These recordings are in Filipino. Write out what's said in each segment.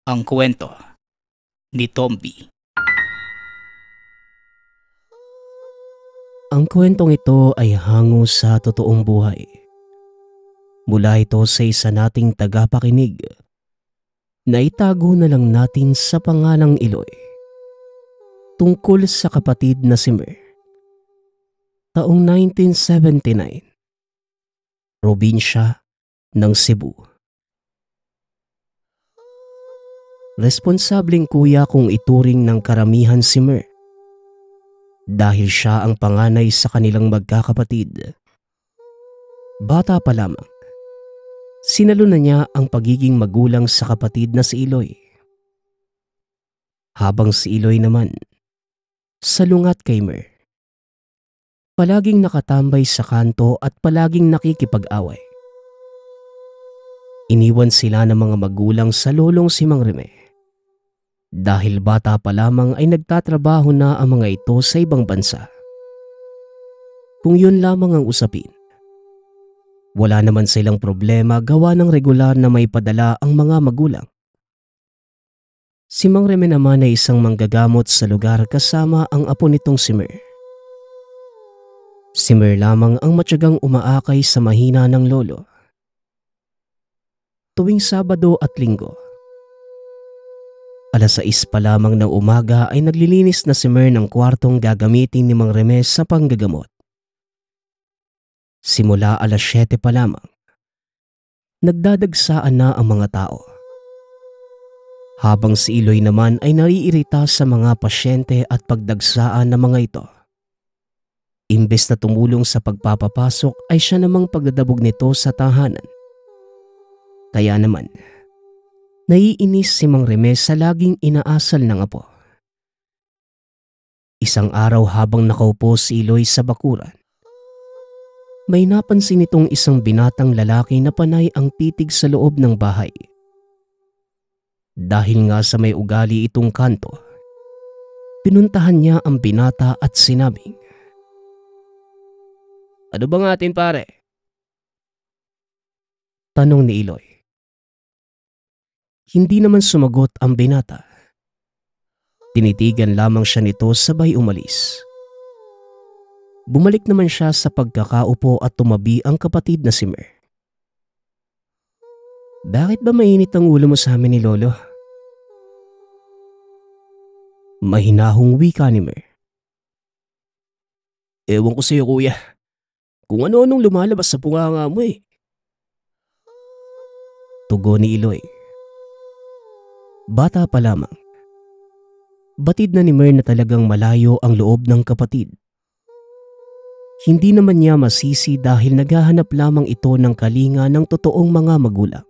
Ang kwento ni Tomby. Ang kwentong ito ay hango sa totoong buhay. Mula ito sa isa nating tagapakinig na itago na lang natin sa pangalang Iloy. Tungkol sa kapatid na si Mer. Taong 1979. Probinsya ng Cebu. Responsableng kuya kung ituring ng karamihan si Mer. Dahil siya ang panganay sa kanilang magkakapatid. Bata pa lamang, sinalo na niya ang pagiging magulang sa kapatid na si Iloy. Habang si Iloy naman, salungat kay Mer. Palaging nakatambay sa kanto at palaging nakikipag-away. Iniwan sila ng mga magulang sa lolong si Mang Reme. Dahil bata pa lamang ay nagtatrabaho na ang mga ito sa ibang bansa. Kung yun lamang ang usapin, wala naman silang problema gawa ng regular na may padala ang mga magulang. Si Mang Reme naman ay isang manggagamot sa lugar kasama ang apo nitong si Mer. Si Mer lamang ang matyagang umaakay sa mahina ng lolo. Tuwing Sabado at Linggo, 6:00 pa lamang ng umaga ay naglilinis na si Mer ng kwartong gagamitin ni Mang Reme sa panggagamot. Simula 7:00 pa lamang, nagdadagsaan na ang mga tao. Habang si Iloy naman ay naiirita sa mga pasyente at pagdagsaan ng mga ito. Imbes na tumulong sa pagpapapasok ay siya namang pagdadabog nito sa tahanan. Kaya naman, naiinis si Mang Reme sa laging inaasal ng apo. Isang araw habang nakaupo si Iloy sa bakuran, may napansin itong isang binatang lalaki na panay ang titig sa loob ng bahay. Dahil nga sa may ugali itong kanto, pinuntahan niya ang binata at sinabing, "Ano ba nga atin pare?" Tanong ni Iloy. Hindi naman sumagot ang binata. Tinitigan lamang siya nito sabay umalis. Bumalik naman siya sa pagkakaupo at tumabi ang kapatid na si Mer. "Bakit ba mainit ang ulo mo sa amin ni Lolo?" Mahinahong wika ni Mer. "Ewan ko sa'yo kuya, kung ano-anong lumalabas sa bunganga mo eh." Tugon ni Iloy. Bata pa lamang, batid na ni Mer na talagang malayo ang loob ng kapatid. Hindi naman niya masisi dahil naghahanap lamang ito ng kalinga ng totoong mga magulang.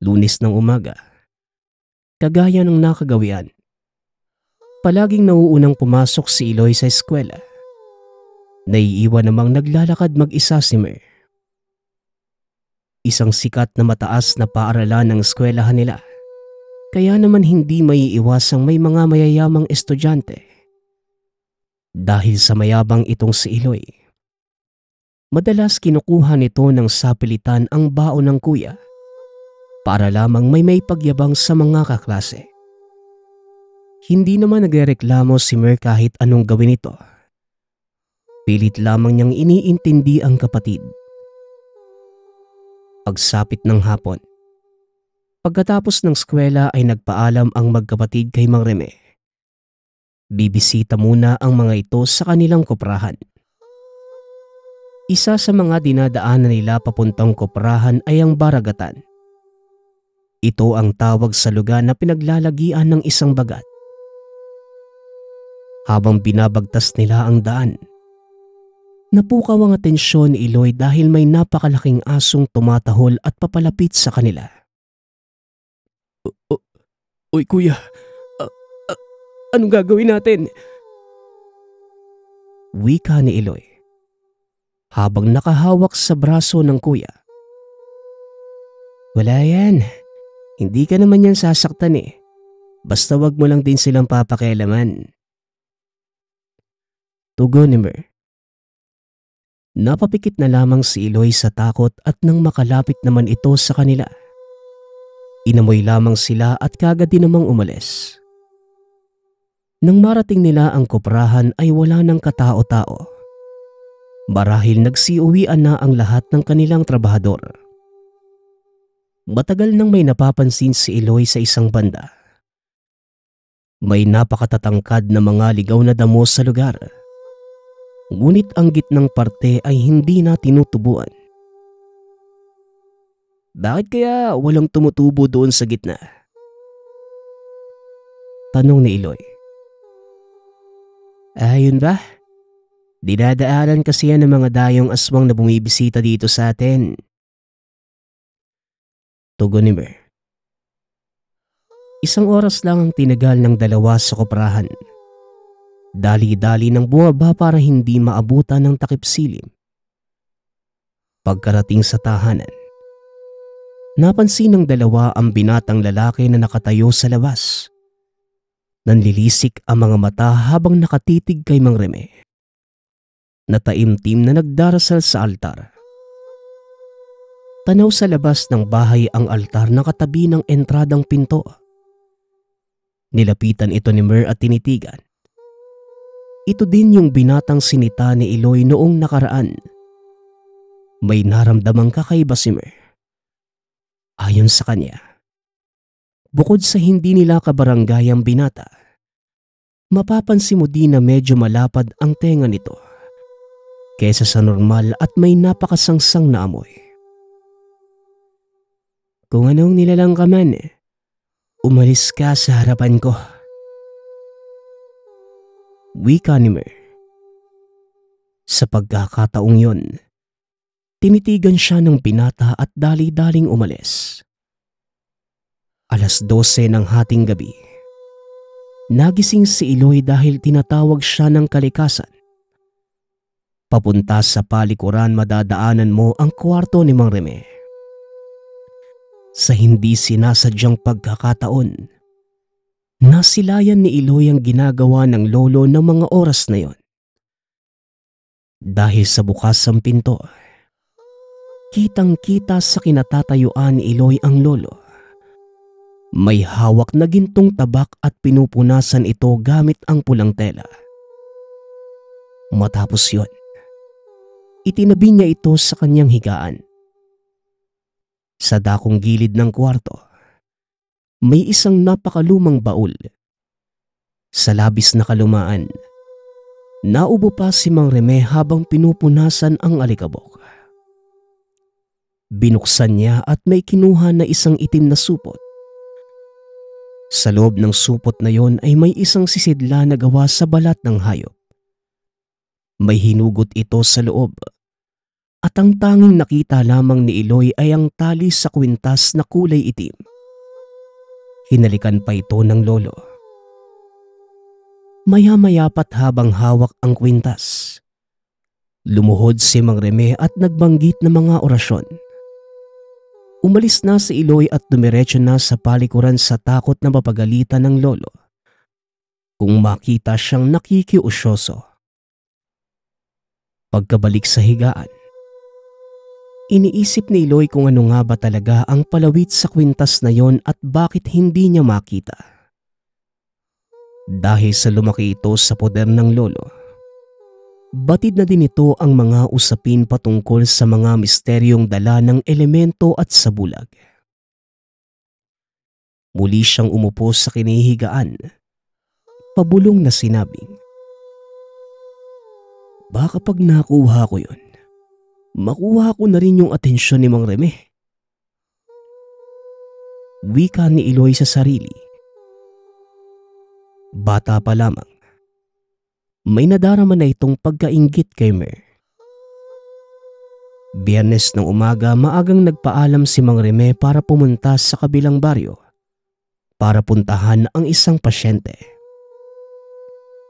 Lunes ng umaga, kagaya ng nakagawian, palaging nauunang pumasok si Iloy sa eskwela. Naiiwan namang naglalakad mag-isa si Mer. Isang sikat na mataas na paaralan ng eskwelahan nila. Kaya naman hindi maiiwasang may mga mayayamang estudyante. Dahil sa mayabang itong si Iloy, madalas kinukuha nito ng sapilitan ang baon ng kuya para lamang may pagyabang sa mga kaklase. Hindi naman nagrereklamo si Mer kahit anong gawin ito. Pilit lamang niyang iniintindi ang kapatid. Pagsapit ng hapon, pagkatapos ng eskwela ay nagpaalam ang magkapatid kay Mang Reme. Bibisita muna ang mga ito sa kanilang koprahan. Isa sa mga dinadaanan nila papuntang koprahan ay ang baragatan. Ito ang tawag sa lugar na pinaglalagian ng isang bagat. Habang binabagtas nila ang daan, napukaw ang atensyon ni Iloy dahil may napakalaking asong tumatahol at papalapit sa kanila. Oy kuya, anong gagawin natin?" Wika ni Iloy habang nakahawak sa braso ng kuya. "Wala yan, hindi ka naman yan sasaktan eh. Basta wag mo lang din silang papakialaman." Tugon ni Mer. Napapikit na lamang si Iloy sa takot at nang makalapit naman ito sa kanila, Inamoy lamang sila at kagad din namang umalis. Nang marating nila ang koprahan ay wala ng katao-tao. Marahil nagsiuwian na ang lahat ng kanilang trabahador. Matagal nang may napapansin si Eloy sa isang banda. May napakatatangkad na mga ligaw na damo sa lugar. Ngunit ang gitnang parte ay hindi na tinutubuan. Bakit kaya walang tumutubo doon sa gitna? Tanong ni Eloy. Ayun ba? Dinadaanan kasi yan ng mga dayong aswang na bumibisita dito sa atin. Tugon ni Mer. Isang oras lang ang tinagal ng dalawa sa koprahan. Dali-dali ng bumaba para hindi maabutan ng takip silim. Pagkarating sa tahanan, napansin ng dalawa ang binatang lalaki na nakatayo sa labas. Nanlilisik ang mga mata habang nakatitig kay Mang Reme. Nataimtim na nagdarasal sa altar. Tanaw sa labas ng bahay ang altar na katabi ng entradang pinto. Nilapitan ito ni Mer at tinitigan. Ito din yung binatang sinita ni Eloy noong nakaraan. May naramdamang kakaiba si Mer. Ayon sa kanya, bukod sa hindi nila kabaranggayang binata, mapapansin mo din na medyo malapad ang tenga nito kesa sa normal at may napakasangsang na amoy. Kung anong nilalang ka man, umalis ka sa harapan ko. Wika ni Mer. Sa pagkakataong yon, tinitigan siya ng binata at dali-daling umalis. 12:00 ng hating gabi. Nagising si Eloy dahil tinatawag siya ng kalikasan. Papunta sa palikuran madadaanan mo ang kwarto ni Mang Reme. Sa hindi sinasadyang pagkakataon, nasilayan ni Eloy ang ginagawa ng lolo ng mga oras na yon. Dahil sa bukas ang pinto, kitang-kita sa kinatatayuan ni Eloy ang lolo. May hawak na gintong tabak at pinupunasan ito gamit ang pulang tela. Matapos yon, itinabi niya ito sa kanyang higaan. Sa dakong gilid ng kwarto, may isang napakalumang baul. Sa labis na kalumaan, naubo pa si Mang Reme habang pinupunasan ang alikabok. Binuksan niya at may kinuha na isang itim na supot. Sa loob ng supot na yon ay may isang sisidla na gawa sa balat ng hayop. May hinugot ito sa loob. At ang tanging nakita lamang ni Eloy ay ang tali sa kwintas na kulay itim. Hinalikan pa ito ng lolo. Maya-maya pat habang hawak ang kwintas, lumuhod si Mang Reme at nagbanggit ng mga orasyon. Umalis na si Eloy at dumiretso na sa palikuran sa takot na mapagalitan ng lolo kung makita siyang nakikiusyoso. Pagkabalik sa higaan, iniisip ni Eloy kung ano nga ba talaga ang palawit sa kwintas na yon at bakit hindi niya makita. Dahil sa lumaki ito sa poder ng lolo, batid na din ito ang mga usapin patungkol sa mga misteryong dala ng elemento at sa bulag. Muli siyang umupo sa kinihigaan, pabulong na sinabing, baka pag nakuha ko yon, makuha ko na rin yung atensyon ni Mang Reme. Wika ni Eloy sa sarili. Bata pa lamang, may nadarama na itong pagkainggit kay Mer. Biyernes ng umaga maagang nagpaalam si Mang Reme para pumunta sa kabilang baryo para puntahan ang isang pasyente.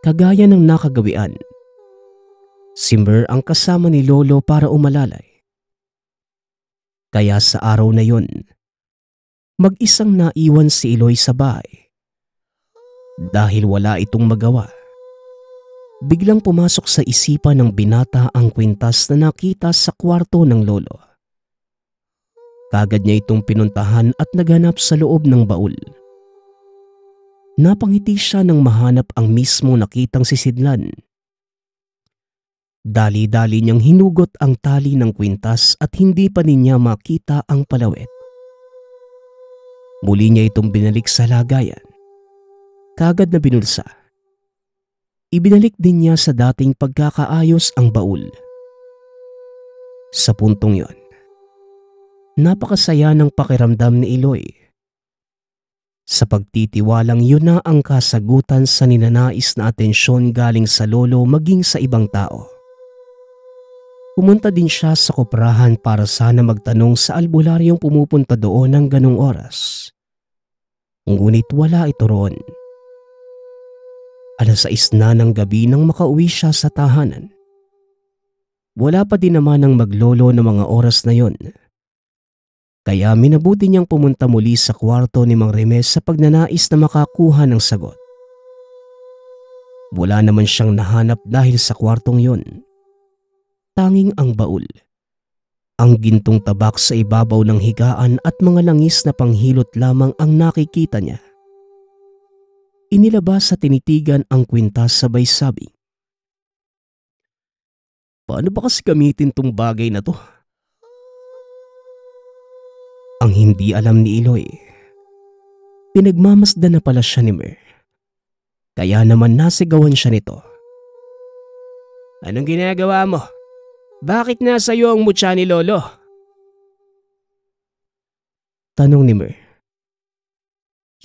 Kagaya ng nakagawian, si Mer ang kasama ni Lolo para umalalay. Kaya sa araw na yon, mag-isang naiwan si Eloy sa bahay. Dahil wala itong magawa, biglang pumasok sa isipan ng binata ang kwintas na nakita sa kwarto ng lolo. Kaagad niya itong pinuntahan at naghanap sa loob ng baul. Napangiti siya nang mahanap ang mismo nakitang sisidlan. Dali-dali niyang hinugot ang tali ng kwintas at hindi pa niya makita ang palawit. Muli niya itong binalik sa lagayan. Kaagad na binulsa. Ibinalik din niya sa dating pagkakaayos ang baul. Sa puntong yon, napakasaya ng pakiramdam ni Eloy. Sa pagtitiwalang yun na ang kasagutan sa ninanais na atensyon galing sa lolo maging sa ibang tao. Pumunta din siya sa koprahan para sana magtanong sa albularyong pumupunta doon ng ganong oras. Ngunit wala ito roon. 6:00 na ng gabi nang makauwi siya sa tahanan. Wala pa din naman ang maglolo ng mga oras na yon. Kaya minabuti niyang pumunta muli sa kwarto ni Mang Remes sa pagnanais na makakuha ng sagot. Wala naman siyang nahanap dahil sa kwartong yon. Tanging ang baul, ang gintong tabak sa ibabaw ng higaan at mga langis na panghilot lamang ang nakikita niya. Inilabas sa tinitigan ang kwintas sabay sabi, "Paano ba kasi gamitin tong bagay na to?" Ang hindi alam ni Eloy, pinagmamasdan na pala siya ni Mer. Kaya naman nasigawan siya nito. "Anong ginagawa mo? Bakit nasa iyo ang mutya ni Lolo?" Tanong ni Mer.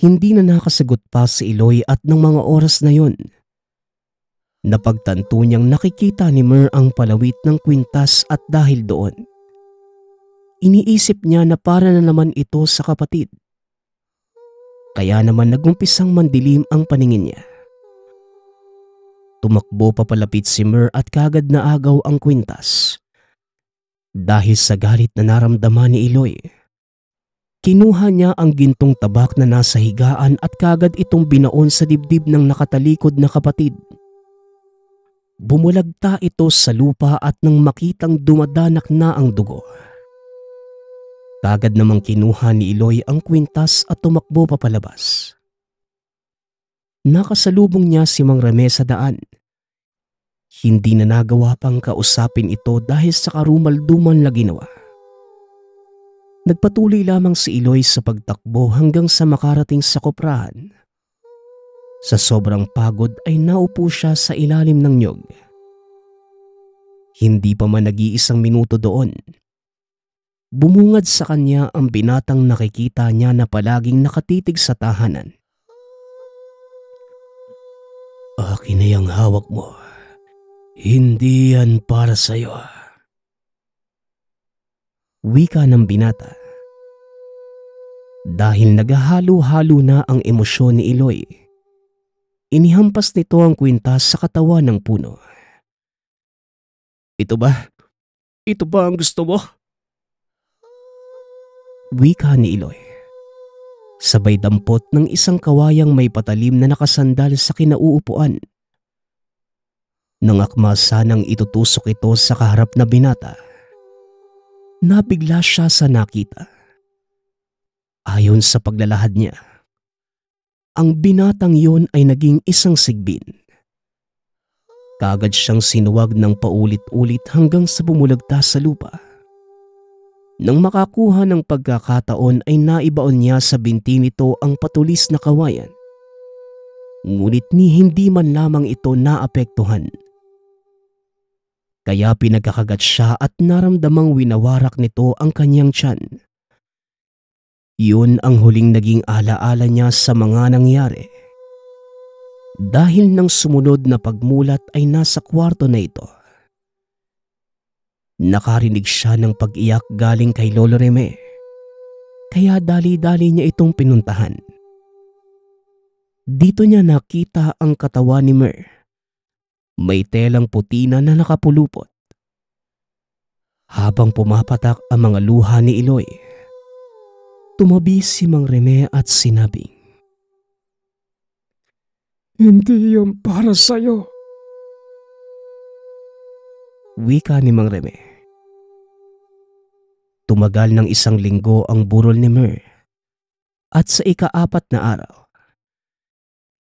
Hindi na nakasagot pa si Eloy at ng mga oras na yon, napagtanto niyang nakikita ni Mer ang palawit ng kwintas at dahil doon, iniisip niya na para na naman ito sa kapatid. Kaya naman nagumpisang mandilim ang paningin niya. Tumakbo papalapit si Mer at kaagad na agaw ang kwintas. Dahil sa galit na naramdaman ni Eloy, kinuha niya ang gintong tabak na nasa higaan at kaagad itong binaon sa dibdib ng nakatalikod na kapatid. Bumulagta ito sa lupa at nang makitang dumadanak na ang dugo, kaagad namang kinuha ni Eloy ang kwintas at tumakbo papalabas. Nakasalubong niya si Mang Remes sa daan. Hindi na nagawa pang kausapin ito dahil sa karumalduman na ginawa. Nagpatuloy lamang si Eloy sa pagtakbo hanggang sa makarating sa koprahan. Sa sobrang pagod ay naupo siya sa ilalim ng niyog. Hindi pa man nag-iisang minuto doon, bumungad sa kanya ang binatang nakikita niya na palaging nakatitig sa tahanan. "Akin na yung hawak mo. Hindi yan para sa'yo." Wika ng binata. Dahil naghahalo-halo na ang emosyon ni Eloy, inihampas nito ang kwintas sa katawan ng puno. "Ito ba? Ito ba ang gusto mo?" Wika ni Eloy. Sabay dampot ng isang kawayang may patalim na nakasandal sa kinauupuan. Nang akma sanang itutusok ito sa kaharap na binata, nabigla siya sa nakita. Ayon sa paglalahad niya, ang binatang yon ay naging isang sigbin. Kaagad siyang sinuwag ng paulit-ulit hanggang sa bumulagta sa lupa. Nang makakuha ng pagkakataon ay naibaon niya sa binti nito ang patulis na kawayan. Ngunit ni hindi man lamang ito naapektuhan. Kaya pinagkakagat siya at naramdamang winawarak nito ang kanyang tiyan. Yun ang huling naging alaala niya sa mga nangyari. Dahil nang sumunod na pagmulat ay nasa kwarto na ito. Nakarinig siya ng pag-iyak galing kay Lolo Reme. Kaya dali-dali niya itong pinuntahan. Dito niya nakita ang katawan ni Mer. May telang puti na nakapulupot. Habang pumapatak ang mga luha ni Eloy, tumabi si Mang Reme at sinabing, "Hindi yan para sa'yo." Wika ni Mang Reme. Tumagal ng 1 linggo ang burol ni Mer at sa ika-4 na araw,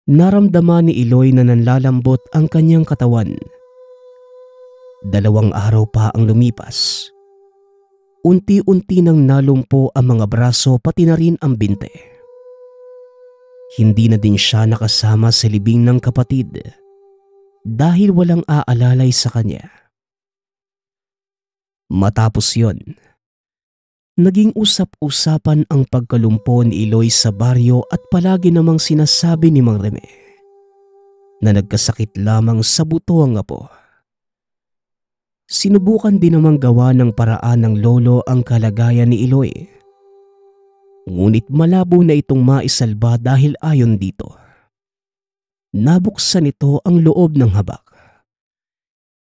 naramdaman ni Eloy na nanlalambot ang kanyang katawan. 2 araw pa ang lumipas. Unti-unti nang nalumpo ang mga braso pati na rin ang binte. Hindi na din siya nakasama sa libing ng kapatid dahil walang aalalay sa kanya. Matapos yon, naging usap-usapan ang pagkalumpo ni Eloy sa baryo at palagi namang sinasabi ni Mang Reme na nagkasakit lamang sa buto ang apo. Sinubukan din namang gawa ng paraan ng lolo ang kalagayan ni Eloy. Ngunit malabo na itong maisalba dahil ayon dito, nabuksan ito ang loob ng habak.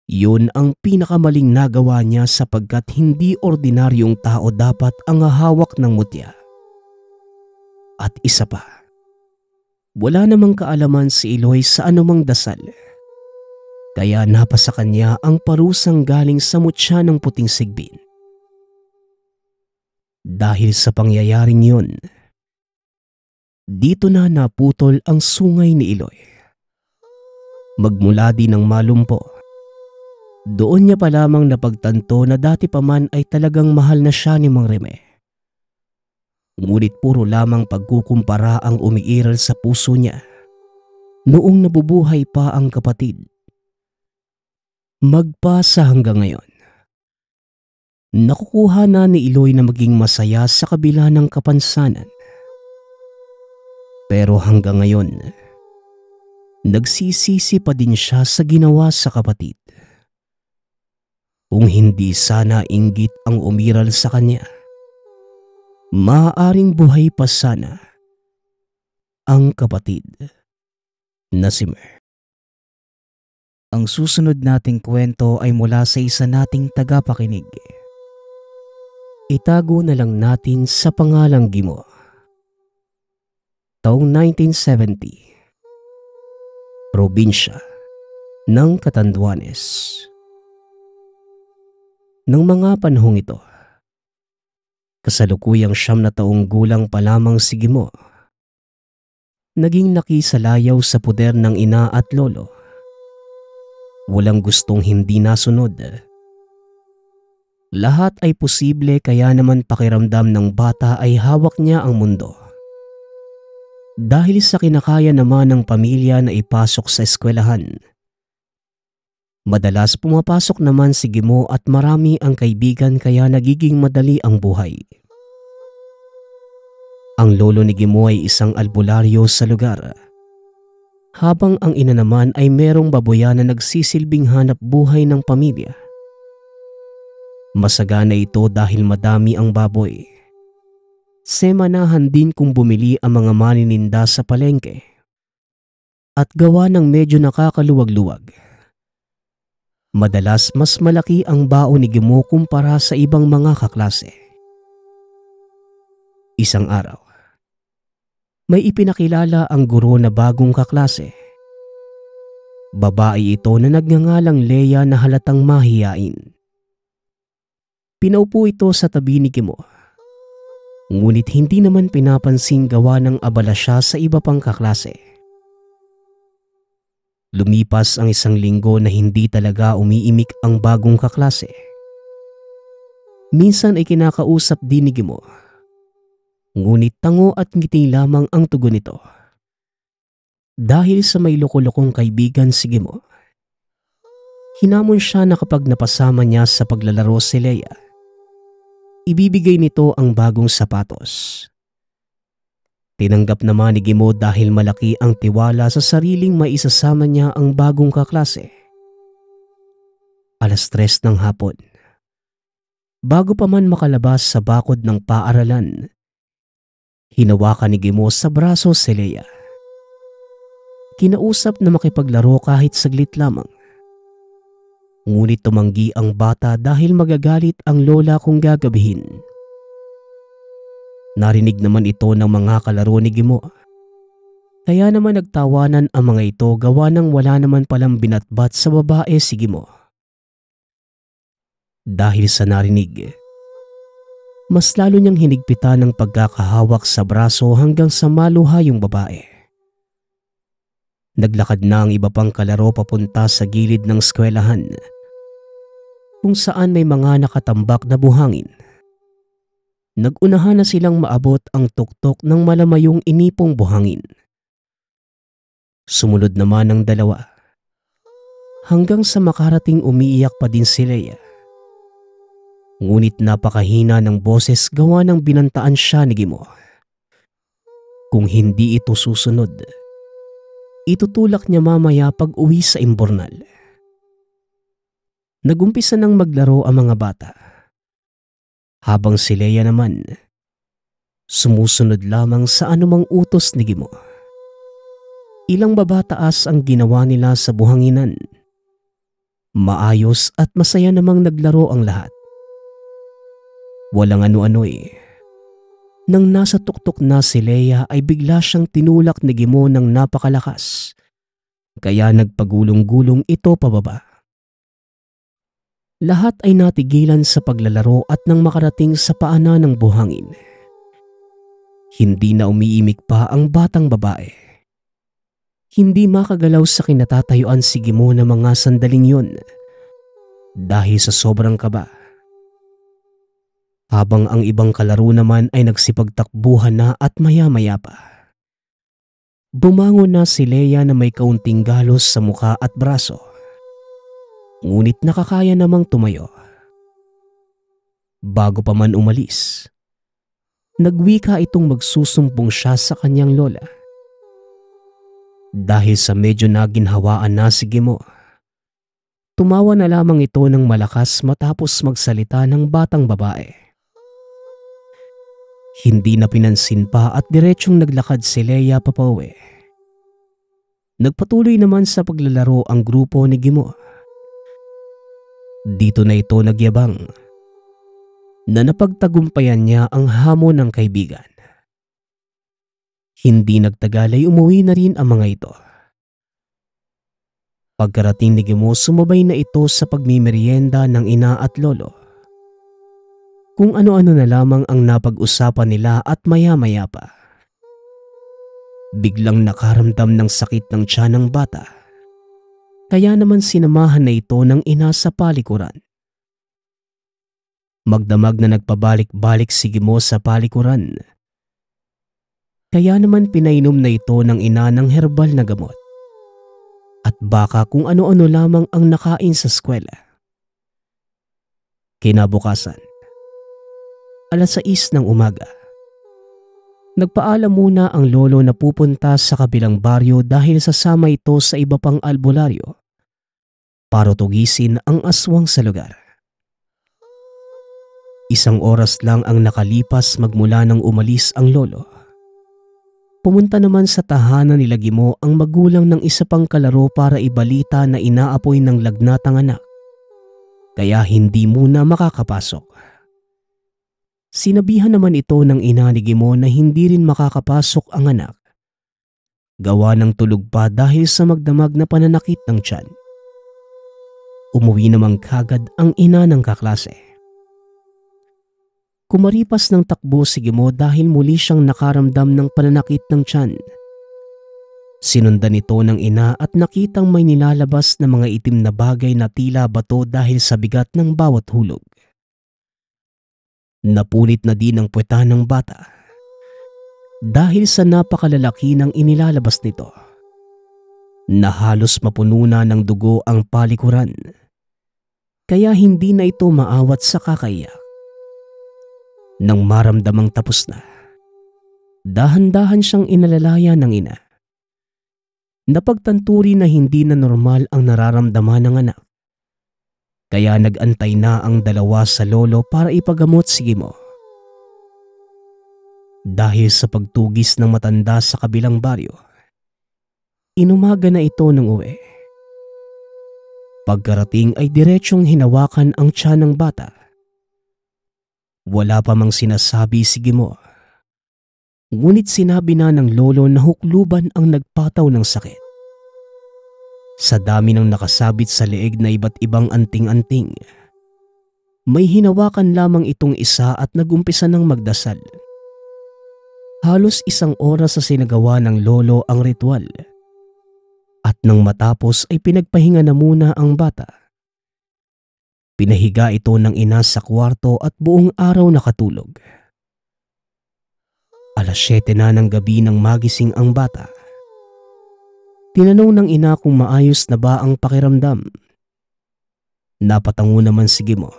Yun ang pinakamaling nagawa niya sapagkat hindi ordinaryong tao dapat ang hahawak ng mutya. At isa pa, wala namang kaalaman si Eloy sa anumang dasal. Kaya napasa kanya ang parusang galing sa mutya ng puting sigbin. Dahil sa pangyayaring yun, dito na naputol ang sungay ni Eloy. Magmula din ng malumpo, doon niya pa lamang napagtanto na dati pa man ay talagang mahal na siya ni Mang Reme. Ngunit puro lamang pagkukumpara ang umiiral sa puso niya noong nabubuhay pa ang kapatid. Magpasa hanggang ngayon, nakukuha na ni Eloy na maging masaya sa kabila ng kapansanan. Pero hanggang ngayon, nagsisisi pa din siya sa ginawa sa kapatid. Kung hindi sana inggit ang umiral sa kanya, maaaring buhay pa sana ang kapatid na si Mer. Ang susunod nating kwento ay mula sa isa nating tagapakinig. Itago na lang natin sa pangalang Gimo. Taong 1970, probinsya ng Catanduanes. Nang mga panahong ito, kasalukuyang 9 na taong gulang pa lamang si Gimo. Naging nakisalayaw sa puder ng ina at lolo. Walang gustong hindi nasunod. Lahat ay posible kaya naman pakiramdam ng bata ay hawak niya ang mundo. Dahil sa kinakaya naman ng pamilya na ipasok sa eskwelahan. Madalas pumapasok naman si Gimo at marami ang kaibigan kaya nagiging madali ang buhay. Ang lolo ni Gimo ay isang albularyo sa lugar. Habang ang ina naman ay merong baboyan na nagsisilbing hanap buhay ng pamilya. Masagana ito dahil madami ang baboy. Semanahan din kung bumili ang mga manininda sa palengke. At gawa ng medyo nakakaluwag-luwag. Madalas mas malaki ang baon ni Gimo kumpara sa ibang mga kaklase. Isang araw, may ipinakilala ang guro na bagong kaklase. Babae ito na nagngangalang Leia na halatang mahiyain. Pinaupo ito sa tabi ni Gimo. Ngunit hindi naman pinapansin gawa ng abala siya sa iba pang kaklase. Lumipas ang 1 linggo na hindi talaga umiimik ang bagong kaklase. Minsan ay kinakausap din ni Gimo. Ngunit tango at ngiti lamang ang tugon nito. Dahil sa may loko-lokong kaibigan si Gimo, hinamon siya na kapag napasama niya sa paglalaro si Leia, ibibigay nito ang bagong sapatos. Tinanggap naman ni Gimo dahil malaki ang tiwala sa sariling maisasama niya ang bagong kaklase. 3:00 ng hapon. Bago pa man makalabas sa bakod ng paaralan, hinawakan ni Gimo sa braso si Leia. Kinausap na makipaglaro kahit saglit lamang. Ngunit tumanggi ang bata dahil magagalit ang lola kung gagabihin. Narinig naman ito ng mga kalaro ni Gimo. Kaya naman nagtawanan ang mga ito gawa ng wala naman palang binatbat sa babae si Gimo. Dahil sa narinig, Mas lalo niyang hinigpitan ng pagkakahawak sa braso hanggang sa maluha yung babae. Naglakad na ang iba pang kalaro papunta sa gilid ng eskwelahan kung saan may mga nakatambak na buhangin. Nagunahan na silang maabot ang tuktok ng malamayong inipong buhangin. Sumunod naman ang dalawa hanggang sa makarating umiiyak pa din si Leia. Ngunit napakahina ng boses gawa ng binantaan siya ni Gimo. Kung hindi ito susunod, itutulak niya mamaya pag uwi sa imburnal. Nagumpisa nang maglaro ang mga bata. Habang si Leia naman, sumusunod lamang sa anumang utos ni Gimo. Ilang babataas ang ginawa nila sa buhanginan. Maayos at masaya namang naglaro ang lahat. Walang ano-ano eh. Nang nasa tuktok na si Leia ay bigla siyang tinulak ni Gimo ng napakalakas. Kaya nagpagulong-gulong ito pababa. Lahat ay natigilan sa paglalaro at nang makarating sa paanan ng buhangin. Hindi na umiimik pa ang batang babae. Hindi makagalaw sa kinatatayuan si Gimo ng mga sandaling yun dahil sa sobrang kaba. Habang ang ibang kalaro naman ay nagsipagtakbuhan na at maya-maya pa. Bumangon na si Leia na may kaunting galos sa muka at braso. Ngunit nakakaya namang tumayo. Bago pa man umalis, nagwika itong magsusumbong siya sa kanyang lola. Dahil sa medyo naginhawaan na si Gimo, tumawa na lamang ito ng malakas matapos magsalita ng batang babae. Hindi na pinansin pa at diretsyong naglakad si Leia papauwi. Nagpatuloy naman sa paglalaro ang grupo ni Gimo. Dito na ito nagyabang na napagtagumpayan niya ang hamon ng kaibigan. Hindi nagtagal ay umuwi na rin ang mga ito. Pagkarating ni Gimo, sumabay na ito sa pagmimerienda ng ina at lolo. Kung ano-ano na lamang ang napag-usapan nila at maya-maya pa. Biglang nakaramdam ng sakit ng tiyan ng bata. Kaya naman sinamahan na ito ng ina sa palikuran. Magdamag na nagpabalik-balik si Gimo sa palikuran. Kaya naman pinainom na ito ng ina ng herbal na gamot. At baka kung ano-ano lamang ang nakain sa eskwela. Kinabukasan, alas 6 ng umaga. Nagpaalam muna ang lolo na pupunta sa kabilang baryo dahil sasama ito sa iba pang albularyo para tugisin ang aswang sa lugar. 1 oras lang ang nakalipas magmula nang umalis ang lolo. Pumunta naman sa tahanan nila Gimo ang magulang ng isa pang kalaro para ibalita na inaapoy ng lagnatang anak. Kaya hindi muna makakapasok. Sinabihan naman ito ng ina ni Gimo na hindi rin makakapasok ang anak. Gawa ng tulog pa dahil sa magdamag na pananakit ng tiyan. Umuwi namang kagad ang ina ng kaklase. Kumaripas ng takbo si Gimo dahil muli siyang nakaramdam ng pananakit ng tiyan. Sinundan ito ng ina at nakitang may nilalabas na mga itim na bagay na tila bato dahil sa bigat ng bawat hulog. Napunit na din ang puweta ng bata dahil sa napakalalaki ng inilalabas nito na halos mapuno na ng dugo ang palikuran, kaya hindi na ito maawat sa kakaiyak. Nang maramdamang tapos na, dahan-dahan siyang inalalaya ng ina. Napagtanturi na hindi na normal ang nararamdaman ng anak. Kaya nag-antay na ang dalawa sa lolo para ipagamot si Gimo. Dahil sa pagtugis ng matanda sa kabilang baryo, inumaga na ito ng uwi. Pagkarating ay diretsyong hinawakan ang tiyan ng bata. Wala pa mang sinasabi si Gimo. Ngunit sinabi na ng lolo na hukluban ang nagpataw ng sakit. Sa dami ng nakasabit sa leeg na iba't ibang anting-anting, May hinawakan lamang itong isa at nagumpisa ng magdasal. Halos 1 oras sa sinagawa ng lolo ang ritual. At nang matapos ay pinagpahinga na muna ang bata. Pinahiga ito ng ina sa kwarto at buong araw nakatulog. 7:00 na ng gabi nang magising ang bata. Tinanong ng ina kung maayos na ba ang pakiramdam. Napatango naman si Gimo.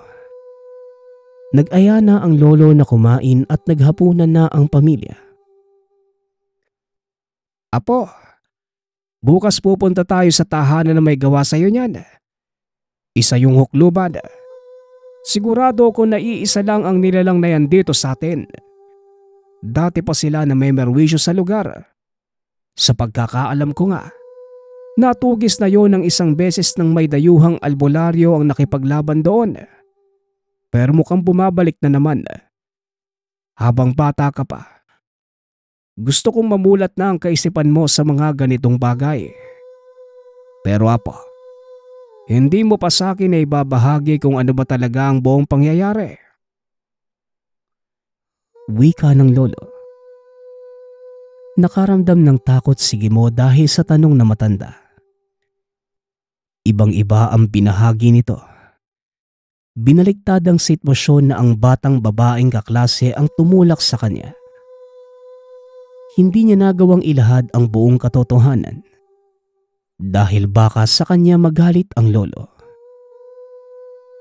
Nag-aya na ang lolo na kumain at naghapunan na ang pamilya. Apo, bukas pupunta tayo sa tahanan na may gawa sa'yo niyan. Isa yung hukluban. Sigurado ko na iisa lang ang nilalang na yan dito sa atin. Dati pa sila na may merwisyo sa lugar. Sa pagkakaalam ko nga, natugis na yon ng 1 beses ng may dayuhang albularyo ang nakipaglaban doon. Pero mukhang bumabalik na naman. Habang bata ka pa, gusto kong mamulat na ang kaisipan mo sa mga ganitong bagay. Pero apo, hindi mo pa sa akin na ibabahagi kung ano ba talaga ang buong pangyayari. Wika ng lolo. Nakaramdam ng takot si Gimo dahil sa tanong na matanda. Ibang-iba ang binahagi nito. Binaliktad ang sitwasyon na ang batang babaeng kaklase ang tumulak sa kanya. Hindi niya nagawang ilahad ang buong katotohanan dahil baka sa kanya magalit ang lolo.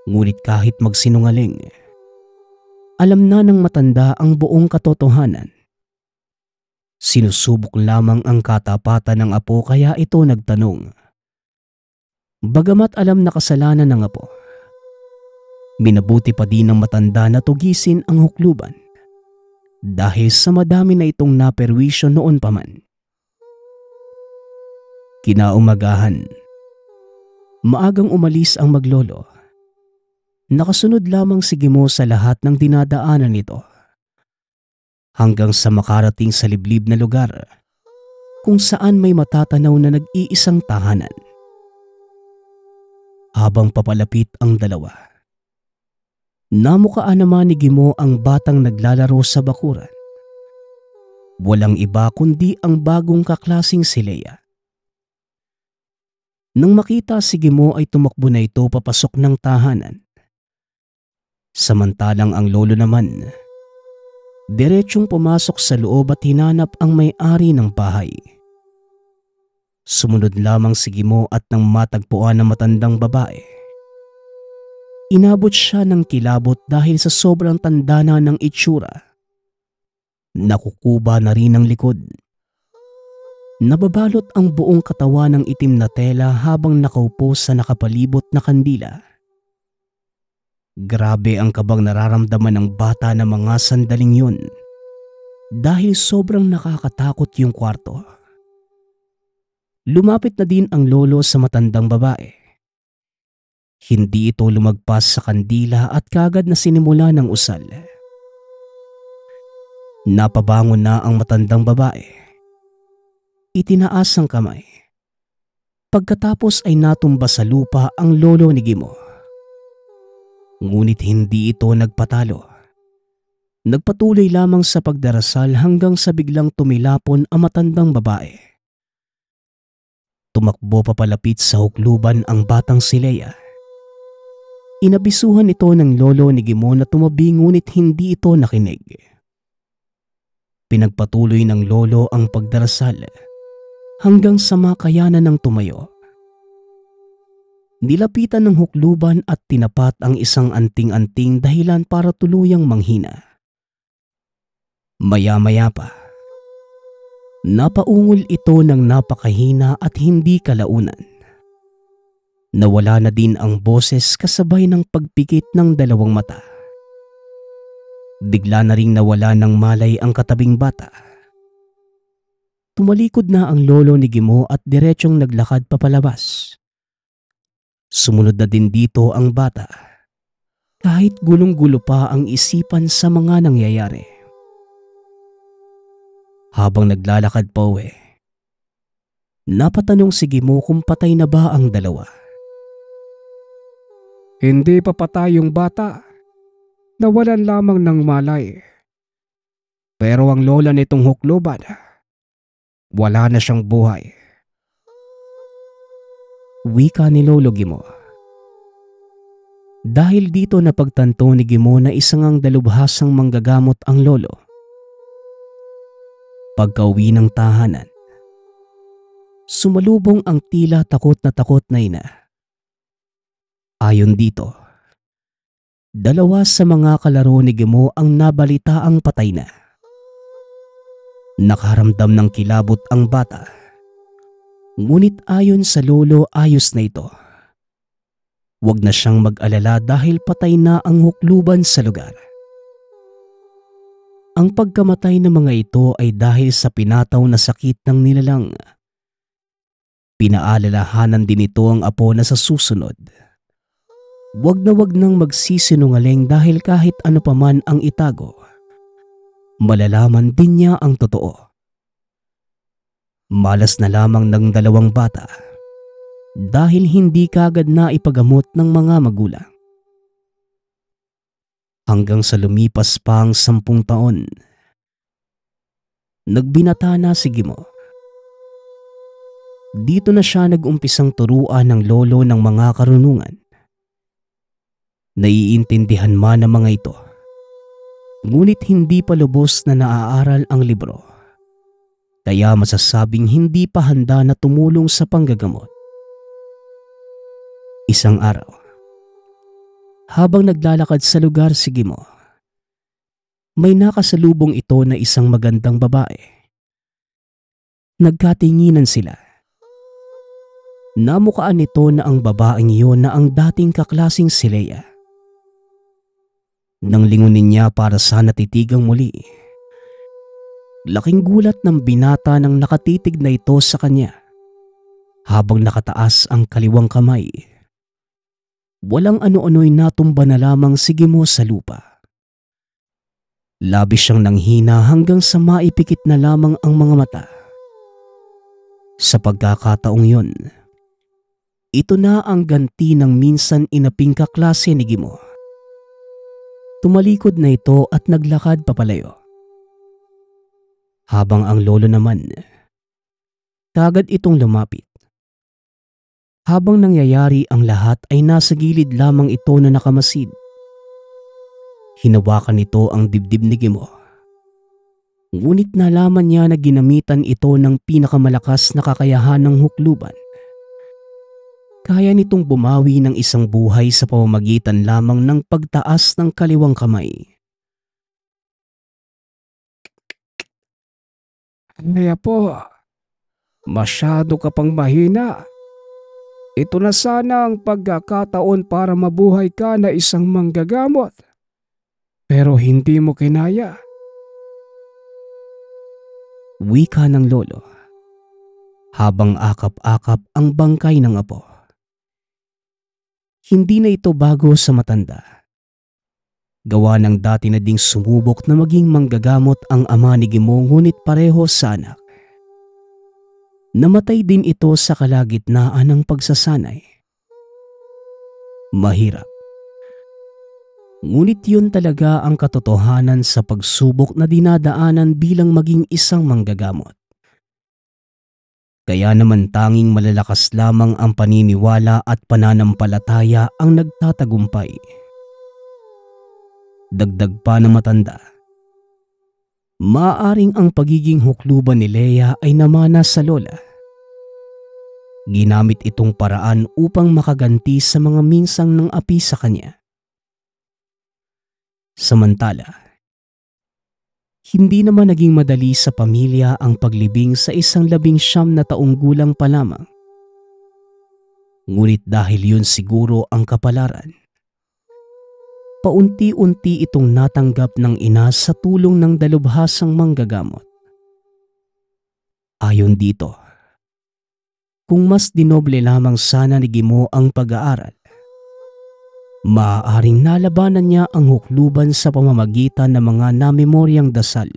Ngunit kahit magsinungaling, alam na ng matanda ang buong katotohanan. Sinusubok lamang ang katapatan ng apo kaya ito nagtanong. Bagamat alam na kasalanan ng apo, minabuti pa din ng matanda na tugisin ang hukluban dahil sa madami na itong naperwisyo noon pa man. Kinaumagahan, maagang umalis ang maglolo. Nakasunod lamang si Gimo sa lahat ng dinadaanan nito hanggang sa makarating sa liblib na lugar kung saan may matatanaw na nag-iisang tahanan. Habang papalapit ang dalawa, namukaan naman ni Gimo ang batang naglalaro sa bakuran. Walang iba kundi ang bagong kaklasing si Leia. Nang makita si Gimo ay tumakbo na ito papasok ng tahanan. Samantalang ang lolo naman, diretsong pumasok sa loob at hinanap ang may-ari ng bahay. Sumunod lamang si Gimo at nang matagpuan ng matandang babae, inabot siya ng kilabot dahil sa sobrang tanda na ng itsura. Nakukuba na rin ang likod. Nababalot ang buong katawan ng itim na tela habang nakaupo sa nakapalibot na kandila. Grabe ang kabang nararamdaman ng bata na mga sandaling yun dahil sobrang nakakatakot yung kwarto. Lumapit na din ang lolo sa matandang babae. Hindi ito lumagpas sa kandila at kagad na sinimula ng usal. Napabangon na ang matandang babae. Itinaas ang kamay. Pagkatapos ay natumba sa lupa ang lolo ni Gimo. Ngunit hindi ito nagpatalo. Nagpatuloy lamang sa pagdarasal hanggang sa biglang tumilapon ang matandang babae. Tumakbo papalapit sa hukluban ang batang si Leia. Inabisuhan ito ng lolo ni Gimo na tumabi ngunit hindi ito nakinig. Pinagpatuloy ng lolo ang pagdarasal hanggang sa makayanan ng tumayo. Nilapitan ng hukluban at tinapat ang isang anting-anting dahilan para tuluyang manghina. Maya-maya pa, napaungol ito ng napakahina at hindi kalaunan. Nawala na din ang boses kasabay ng pagpikit ng dalawang mata. Bigla na ring nawala ng malay ang katabing bata. Tumalikod na ang lolo ni Gimo at diretsyong naglakad papalabas. Sumunod na din dito ang bata, kahit gulong-gulo pa ang isipan sa mga nangyayari. Habang naglalakad pa uwi, napatanong si Gimo kung patay na ba ang dalawa. Hindi pa patay yung bata. nawalan lamang ng malay. Pero ang lola nitong hukluban, wala na siyang buhay. Wika ni Lolo Gimo. Dahil dito napagtanto ni Gimo na isang ang dalubhasang manggagamot ang lolo. Pagkauwi ng tahanan, sumalubong ang tila takot na ina. Ayon dito, dalawa sa mga kalaro ni Gimo ang nabalitaang patay na. Nakaramdam ng kilabot ang bata. Ngunit ayon sa lolo, ayos na ito. Huwag na siyang mag-alala dahil patay na ang hukluban sa lugar. Ang pagkamatay ng mga ito ay dahil sa pinataw na sakit ng nilalang. Pinaalalahanan din ito ang apo na sa susunod, wag nang magsisinungaling dahil kahit ano paman ang itago, malalaman din niya ang totoo. Malas na lamang ng dalawang bata dahil hindi kagad na ipagamot ng mga magulang. Hanggang sa lumipas pa ang 10 taon, nagbinata na si Gimo. Dito na siya nag-umpisang turuan ng lolo ng mga karunungan. Naiintindihan man ang mga ito, ngunit hindi pa lubos na naaaral ang libro. Kaya masasabing hindi pa handa na tumulong sa panggagamot. Isang araw, habang naglalakad sa lugar si Gimo, may nakasalubong ito na isang magandang babae. Nagkatinginan sila. Namukaan nito na ang babaeng iyon na ang dating kaklasing si Leia. Nang lingunin niya para sana titigang muli, laking gulat ng binata nang nakatitig na ito sa kanya habang nakataas ang kaliwang kamay. Walang ano-ano'y natumba na lamang si Gimo sa lupa. Labis siyang nanghina hanggang sa maipikit na lamang ang mga mata. Sa pagkakataong yon, ito na ang ganti ng minsan inaping kaklase ni Gimo. Tumalikod na ito at naglakad papalayo. Habang ang lolo naman, kagad itong lumapit. Habang nangyayari ang lahat ay nasa gilid lamang ito na nakamasid. Hinawakan nito ang dibdib ni Gimo. Ngunit nalaman niya na ginamitan ito ng pinakamalakas na kakayahan ng hukluban. Kaya nitong bumawi ng isang buhay sa pamamagitan lamang ng pagtaas ng kaliwang kamay. Kaya po, masyado ka pang mahina. Ito na sana ang pagkakataon para mabuhay ka na isang manggagamot. Pero hindi mo kinaya. Wika ng lolo, habang akap-akap ang bangkay ng apo. Hindi na ito bago sa matanda. Gawa ng dati na ding sumubok na maging manggagamot ang ama ni Gimo ngunit pareho sa anak. Namatay din ito sa kalagitnaan ng pagsasanay. Mahirap. Ngunit yun talaga ang katotohanan sa pagsubok na dinadaanan bilang maging isang manggagamot. Kaya naman tanging malalakas lamang ang paniniwala at pananampalataya ang nagtatagumpay. Dagdag pa ng matanda, maaaring ang pagiging hukluban ni Leia ay namana sa lola. Ginamit itong paraan upang makaganti sa mga minsang ng api sa kanya. Samantala, hindi naman naging madali sa pamilya ang paglibing sa isang 19 na taong gulang pa lamang. Ngunit dahil yun siguro ang kapalaran, paunti-unti itong natanggap ng ina sa tulong ng dalubhasang manggagamot. Ayon dito, kung mas dinoble lamang sana ni Gimo ang pag-aaral, maaaring nalabanan niya ang hukluban sa pamamagitan ng mga namemoryang dasal.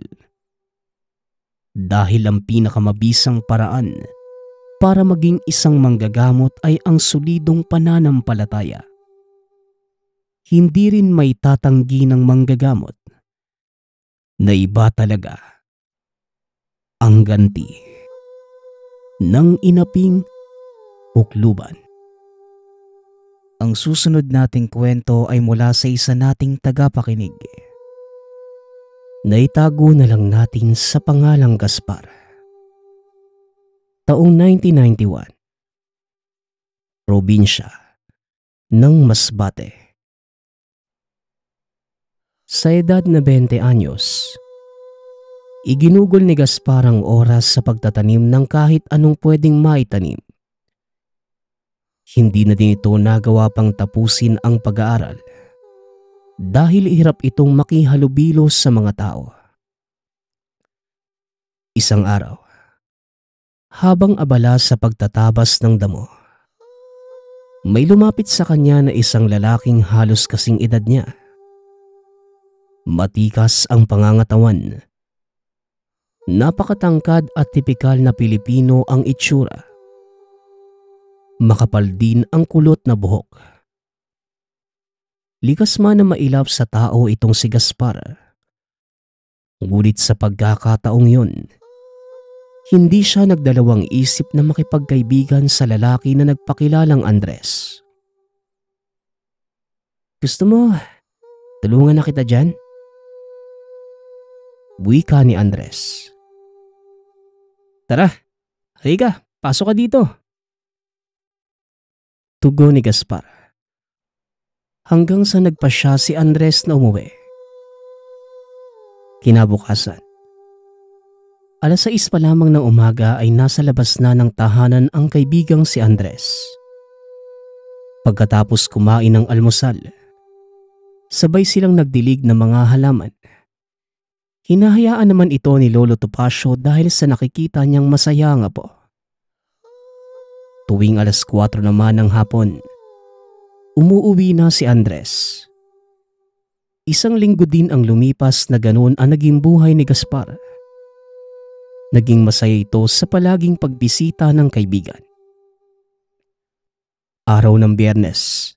Dahil ang pinakamabisang paraan para maging isang manggagamot ay ang solidong pananampalataya. hindi rin may tatanggi ng manggagamot na iba talaga ang ganti ng inaping hukluban. Ang susunod nating kwento ay mula sa isa nating tagapakinig. Naitago na lang natin sa pangalang Gaspar. Taong 1991. Probinsya ng Masbate. Sa edad na 20 anyos, iginugol ni Gaspar ang oras sa pagtatanim ng kahit anong pwedeng maitanim. Hindi na din ito nagawa pang tapusin ang pag-aaral dahil hirap itong makihalubilo sa mga tao. Isang araw, habang abala sa pagtatabas ng damo, may lumapit sa kanya na isang lalaking halos kasing edad niya. Matikas ang pangangatawan. Napakatangkad at tipikal na Pilipino ang itsura. Makapal din ang kulot na buhok. Likas man na mailap sa tao itong si Gaspar. Ngunit sa pagkakataong yun, hindi siya nagdalawang isip na makipagkaibigan sa lalaki na nagpakilalang Andres. "Gusto mo, tulungan na kita dyan?" Wika ni Andres. "Tara, halika, pasok ka dito." Tugon ni Gaspar. Hanggang sa nagpa siya si Andres na umuwi. Kinabukasan, 6:00 pa lamang ng umaga ay nasa labas na ng tahanan ang kaibigang si Andres. Pagkatapos kumain ng almusal, sabay silang nagdilig ng mga halaman. Hinahayaan naman ito ni Lolo Topacio dahil sa nakikita niyang masaya nga po. Tuwing 4:00 naman ng hapon, umuuwi na si Andres. Isang linggo din ang lumipas na ganoon ang naging buhay ni Gaspar. Naging masaya ito sa palaging pagbisita ng kaibigan. Araw ng Biyernes,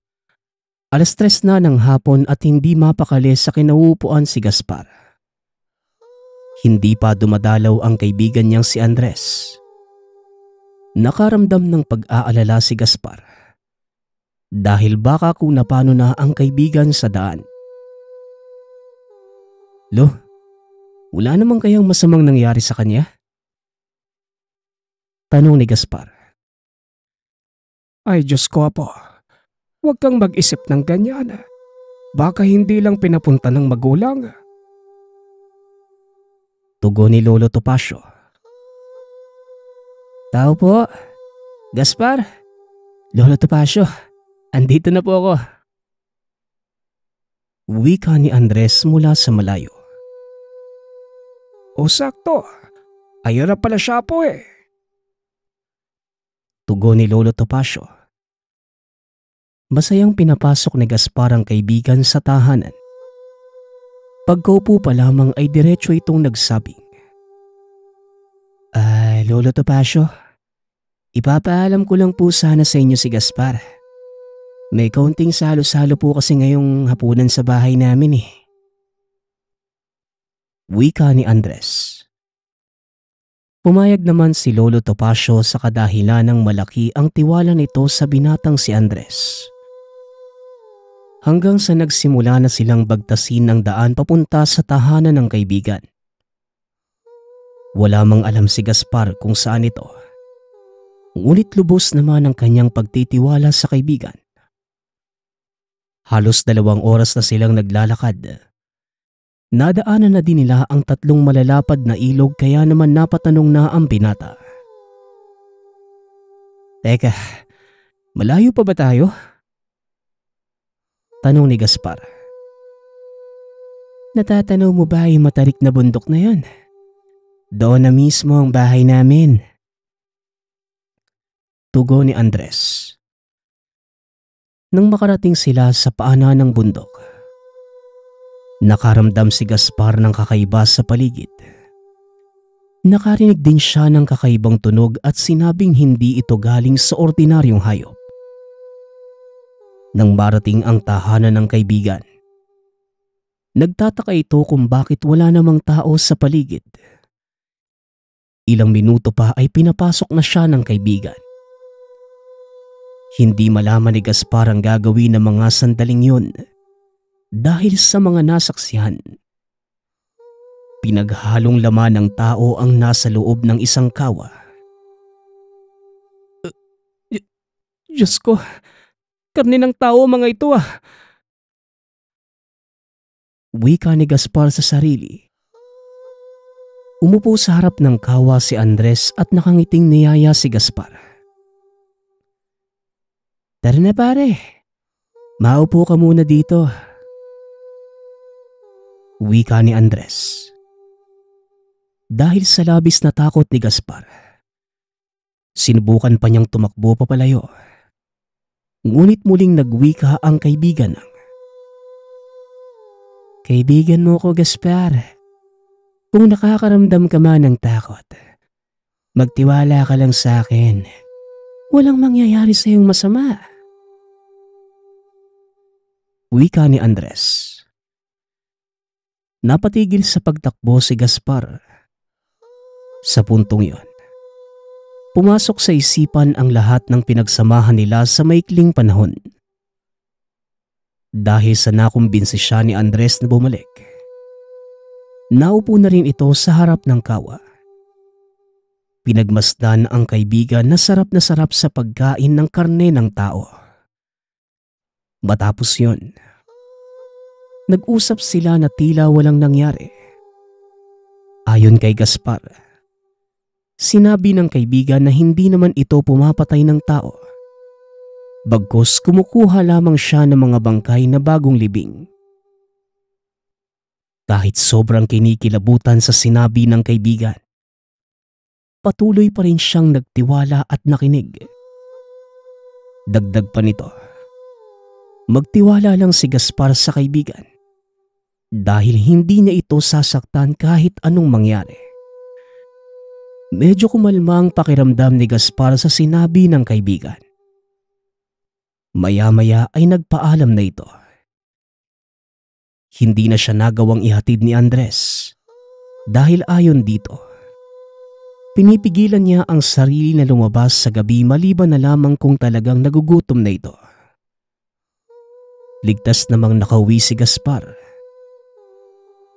3:00 na ng hapon at hindi mapakali sa kinauupuan si Gaspar. Hindi pa dumadalaw ang kaibigan niyang si Andres. Nakaramdam ng pag-aalala si Gaspar dahil baka kung napano na ang kaibigan sa daan. "Lo, wala namang kayang masamang nangyari sa kanya?" Tanong ni Gaspar. Ay Diyos ko po, huwag kang mag-isip ng ganyan. Baka hindi lang pinapunta ng magulang. Tugon ni Lolo Topacio. "Tao po, Gaspar, Lolo Topacio, andito na po ako." Wika ni Andres mula sa malayo. O sakto, ayun na pala siya po eh. Tugon ni Lolo Topacio. Masayang pinapasok ni Gaspar ang kaibigan sa tahanan. Pagkaupo pa lamang ay diretso itong nagsabing, Lolo Topacio, ipapaalam ko lang po sana sa inyo si Gaspar. May kaunting salo-salo po kasi ngayong hapunan sa bahay namin eh." Wika ni Andres. Pumayag naman si Lolo Topacio sa kadahilan ng malaki ang tiwala nito sa binatang si Andres. Hanggang sa nagsimula na silang bagtasin ang daan papunta sa tahanan ng kaibigan. Wala mang alam si Gaspar kung saan ito. Ngunit lubos naman ang kanyang pagtitiwala sa kaibigan. Halos 2 oras na silang naglalakad. Nadaanan na din nila ang 3 malalapad na ilog kaya naman napatanong na ang binata. "Teka, malayo pa ba tayo?" Tanong ni Gaspar. "Natatanaw mo ba yung matarik na bundok na yon? Doon na mismo ang bahay namin." Tugon ni Andres. Nang makarating sila sa paanan ng bundok, nakaramdam si Gaspar ng kakaiba sa paligid. Nakarinig din siya ng kakaibang tunog at sinabing hindi ito galing sa ordinaryong hayop. Nang marating ang tahanan ng kaibigan, nagtataka ito kung bakit wala namang tao sa paligid. Ilang minuto pa ay pinapasok na siya ng kaibigan. Hindi malaman ni Gaspar ang gagawin ng mga sandaling yun dahil sa mga nasaksihan. Pinaghalong laman ng tao ang nasa loob ng isang kawa. Diyos ko, karne ng tao mga ito ah. Wika ni Gaspar sa sarili. Umupo sa harap ng kawa si Andres at nakangiting niyaya si Gaspar. Tara na pare, maupo ka muna dito. Wika ni Andres. Dahil sa labis na takot ni Gaspar, sinubukan pa niyang tumakbo papalayo. Ngunit muling nagwika ang kaibigan ng, "Kaibigan mo ko, Gaspar. Kung nakakaramdam ka man ng takot, magtiwala ka lang sa akin. Walang mangyayari sa iyong masama." Wika ni Andres. Napatigil sa pagtakbo si Gaspar. Sa puntong yon, pumasok sa isipan ang lahat ng pinagsamahan nila sa maikling panahon. Dahil sa nakumbinsi siya ni Andres na bumalik, naupo na rin ito sa harap ng kawa. Pinagmasdan ang kaibigan na sarap sa pagkain ng karne ng tao. Matapos yon, nag-usap sila na tila walang nangyari. Ayon kay Gaspar, sinabi ng kaibigan na hindi naman ito pumapatay ng tao. Bagkus kumukuha lamang siya ng mga bangkay na bagong libing. Kahit sobrang kinikilabutan sa sinabi ng kaibigan, patuloy pa rin siyang nagtiwala at nakinig. Dagdag pa nito, magtiwala lang si Gaspar sa kaibigan dahil hindi niya ito sasaktan kahit anong mangyari. Medyo kumalma ang pakiramdam ni Gaspar sa sinabi ng kaibigan. Maya-maya ay nagpaalam na ito. Hindi na siya nagawang ihatid ni Andres dahil ayon dito, pinipigilan niya ang sarili na lumabas sa gabi maliban na lamang kung talagang nagugutom na ito. Ligtas namang nakauwi si Gaspar.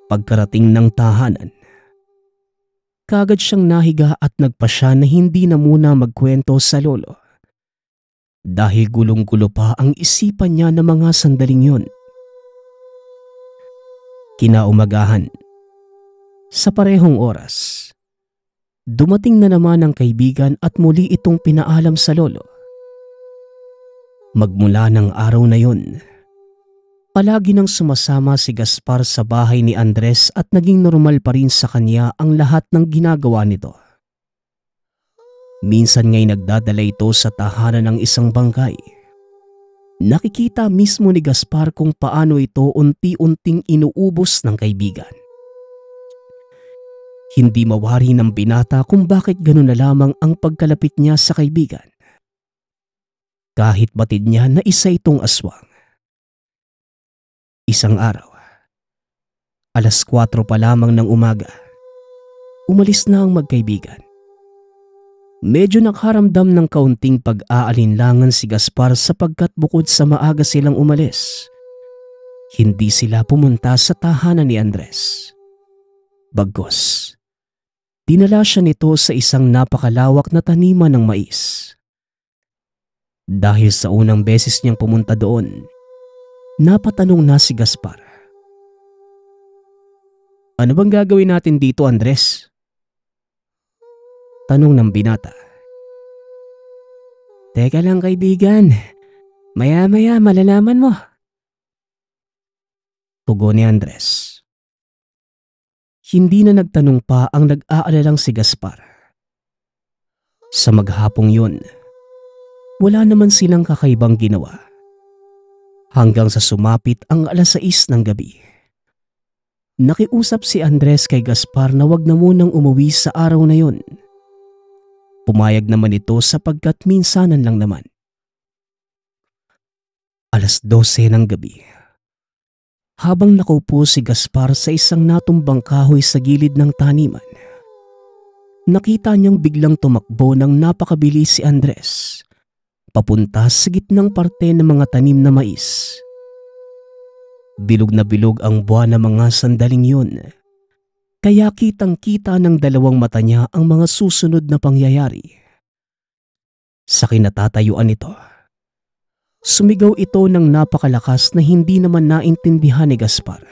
Pagkarating ng tahanan, kaagad siyang nahiga at nagpasya na hindi na muna magkwento sa lolo. Dahil gulong-gulo pa ang isipan niya ng mga sandaling yun. Kinaumagahan, sa parehong oras, dumating na naman ang kaibigan at muli itong pinaalam sa lolo. Magmula ng araw na yun, palagi nang sumasama si Gaspar sa bahay ni Andres at naging normal pa rin sa kanya ang lahat ng ginagawa nito. Minsan nga'y nagdadala ito sa tahanan ng isang bangkay. Nakikita mismo ni Gaspar kung paano ito unti-unting inuubos ng kaibigan. Hindi mawari ng binata kung bakit gano'n na lamang ang pagkalapit niya sa kaibigan. Kahit batid niya na isa itong aswang. Isang araw, 4:00 pa lamang ng umaga, umalis na ang magkaibigan. Medyo nakaramdam ng kaunting pag-aalinlangan si Gaspar sapagkat bukod sa maaga silang umalis, hindi sila pumunta sa tahanan ni Andres. Bagkus, dinala siya nito sa isang napakalawak na taniman ng mais. Dahil sa unang beses niyang pumunta doon, napatanong na si Gaspar. "Ano bang gagawin natin dito, Andres?" Tanong ng binata. "Teka lang kaibigan, maya-maya malalaman mo." Tugon ni Andres. Hindi na nagtanong pa ang nag-aalalang si Gaspar. Sa maghapong yun, wala naman silang kakaibang ginawa. Hanggang sa sumapit ang 6:00 ng gabi. Nakiusap si Andres kay Gaspar na wag na munang umuwi sa araw na yun. Pumayag naman ito sapagkat minsanan lang naman. 12 ng gabi. Habang nakaupo si Gaspar sa isang natumbang kahoy sa gilid ng taniman, nakita niyang biglang tumakbo ng napakabilis si Andres, papunta sa gitnang parte ng mga tanim na mais. Bilog na bilog ang buwan ng mga sandaling yun, kaya kitang-kita ng dalawang mata niya ang mga susunod na pangyayari. Sa kinatatayuan nito, sumigaw ito ng napakalakas na hindi naman naintindihan ni Gaspar.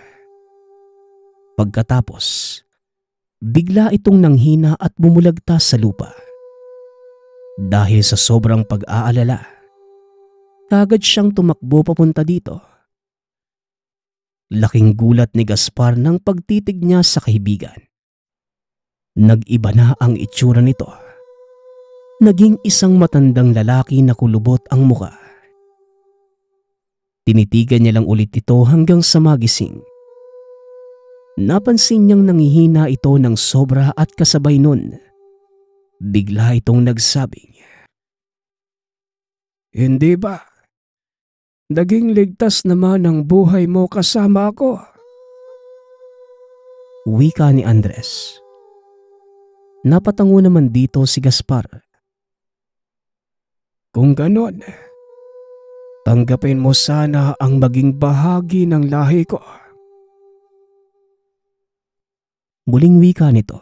Pagkatapos, bigla itong nanghina at bumulagta sa lupa. Dahil sa sobrang pag-aalala, kagad siyang tumakbo papunta dito. Laking gulat ni Gaspar nang pagtitig niya sa kaibigan. Nag-iba na ang itsura nito. Naging isang matandang lalaki na kulubot ang muka. Tinitigan niya lang ulit ito hanggang sa magising. Napansin niyang nangihina ito ng sobra at kasabay nun, bigla itong nagsabing, Hindi ba? Naging ligtas naman ang buhay mo kasama ako. Wika ni Andres. Napatango naman dito si Gaspar. Kung ganon, tanggapin mo sana ang maging bahagi ng lahi ko. Muling wika nito.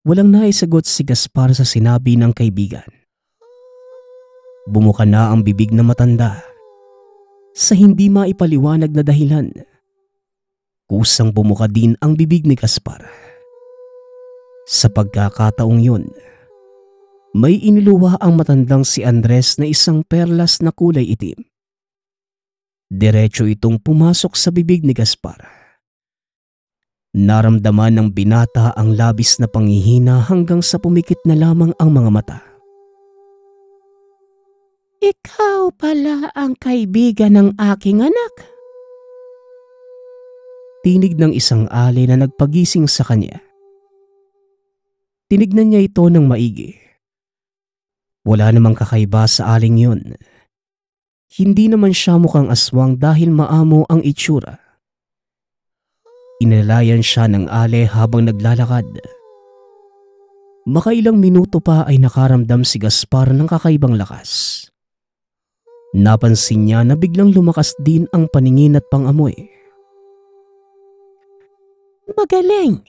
Walang naisagot si Gaspar sa sinabi ng kaibigan. Bumuka na ang bibig na matanda. Sa hindi maipaliwanag na dahilan, kusang bumuka din ang bibig ni Gaspar. Sa pagkakataong yun, may iniluwa ang matandang si Andres na isang perlas na kulay itim. Diretso itong pumasok sa bibig ni Gaspar. Naramdaman ng binata ang labis na panghihina hanggang sa pumikit na lamang ang mga mata. Ikaw pala ang kaibigan ng aking anak. Tinig ng isang alay na nagpagising sa kanya. Tinignan niya ito ng maigi. Wala namang kakaiba sa aling yun. Hindi naman siya mukhang aswang dahil maamo ang itsura. Inalayan siya ng ale habang naglalakad. Makailang minuto pa ay nakaramdam si Gaspar ng kakaibang lakas. Napansin niya na biglang lumakas din ang paningin at pangamoy. Magaling!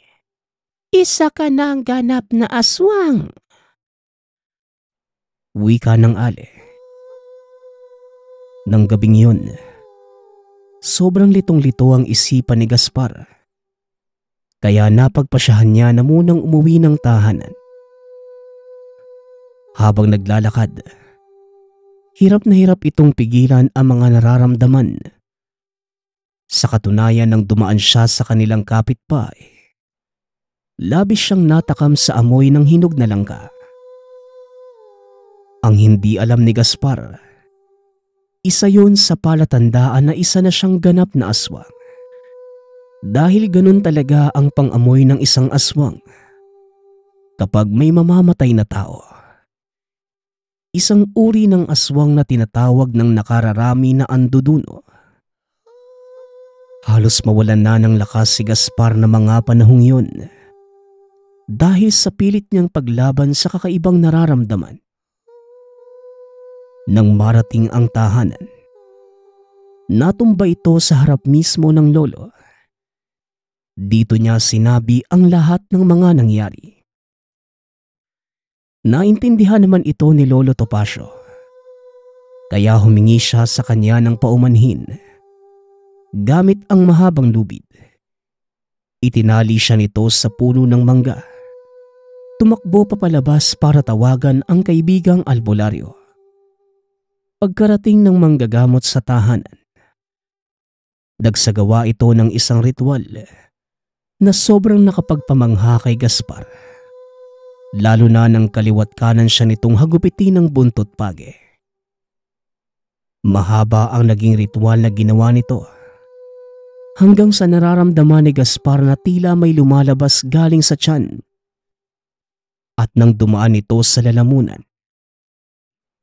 Isa ka na ang ganap na aswang! Wika ng ale. Nang gabing yun, sobrang litong-lito ang isipan ni Gaspar. Kaya napagpasyahan niya na munang umuwi ng tahanan. Habang naglalakad, hirap na hirap itong pigilan ang mga nararamdaman. Sa katunayan nang dumaan siya sa kanilang kapitbahay, labis siyang natakam sa amoy ng hinog na langka. Ang hindi alam ni Gaspar, isa yun sa palatandaan na isa na siyang ganap na aswang. Dahil ganun talaga ang pangamoy ng isang aswang kapag may mamamatay na tao. Isang uri ng aswang na tinatawag ng nakararami na anduduno. Halos mawalan na ng lakas si Gaspar na mga panahong yun dahil sa pilit niyang paglaban sa kakaibang nararamdaman. Nang marating ang tahanan, natumba ito sa harap mismo ng lolo. Dito niya sinabi ang lahat ng mga nangyari. Naintindihan naman ito ni Lolo Topacio. Kaya humingi siya sa kanya ng paumanhin. Gamit ang mahabang lubid, itinali siya nito sa puno ng mangga. Tumakbo papalabas para tawagan ang kaibigang albularyo. Pagkarating ng manggagamot sa tahanan, nagsagawa ito ng isang ritual na sobrang nakapagpamangha kay Gaspar. Lalo na nang kaliwat kanan siya nitong hagupitin ng buntot page. Mahaba ang naging ritual na ginawa nito hanggang sa nararamdaman ni Gaspar na tila may lumalabas galing sa tiyan. At nang dumaan ito sa lalamunan,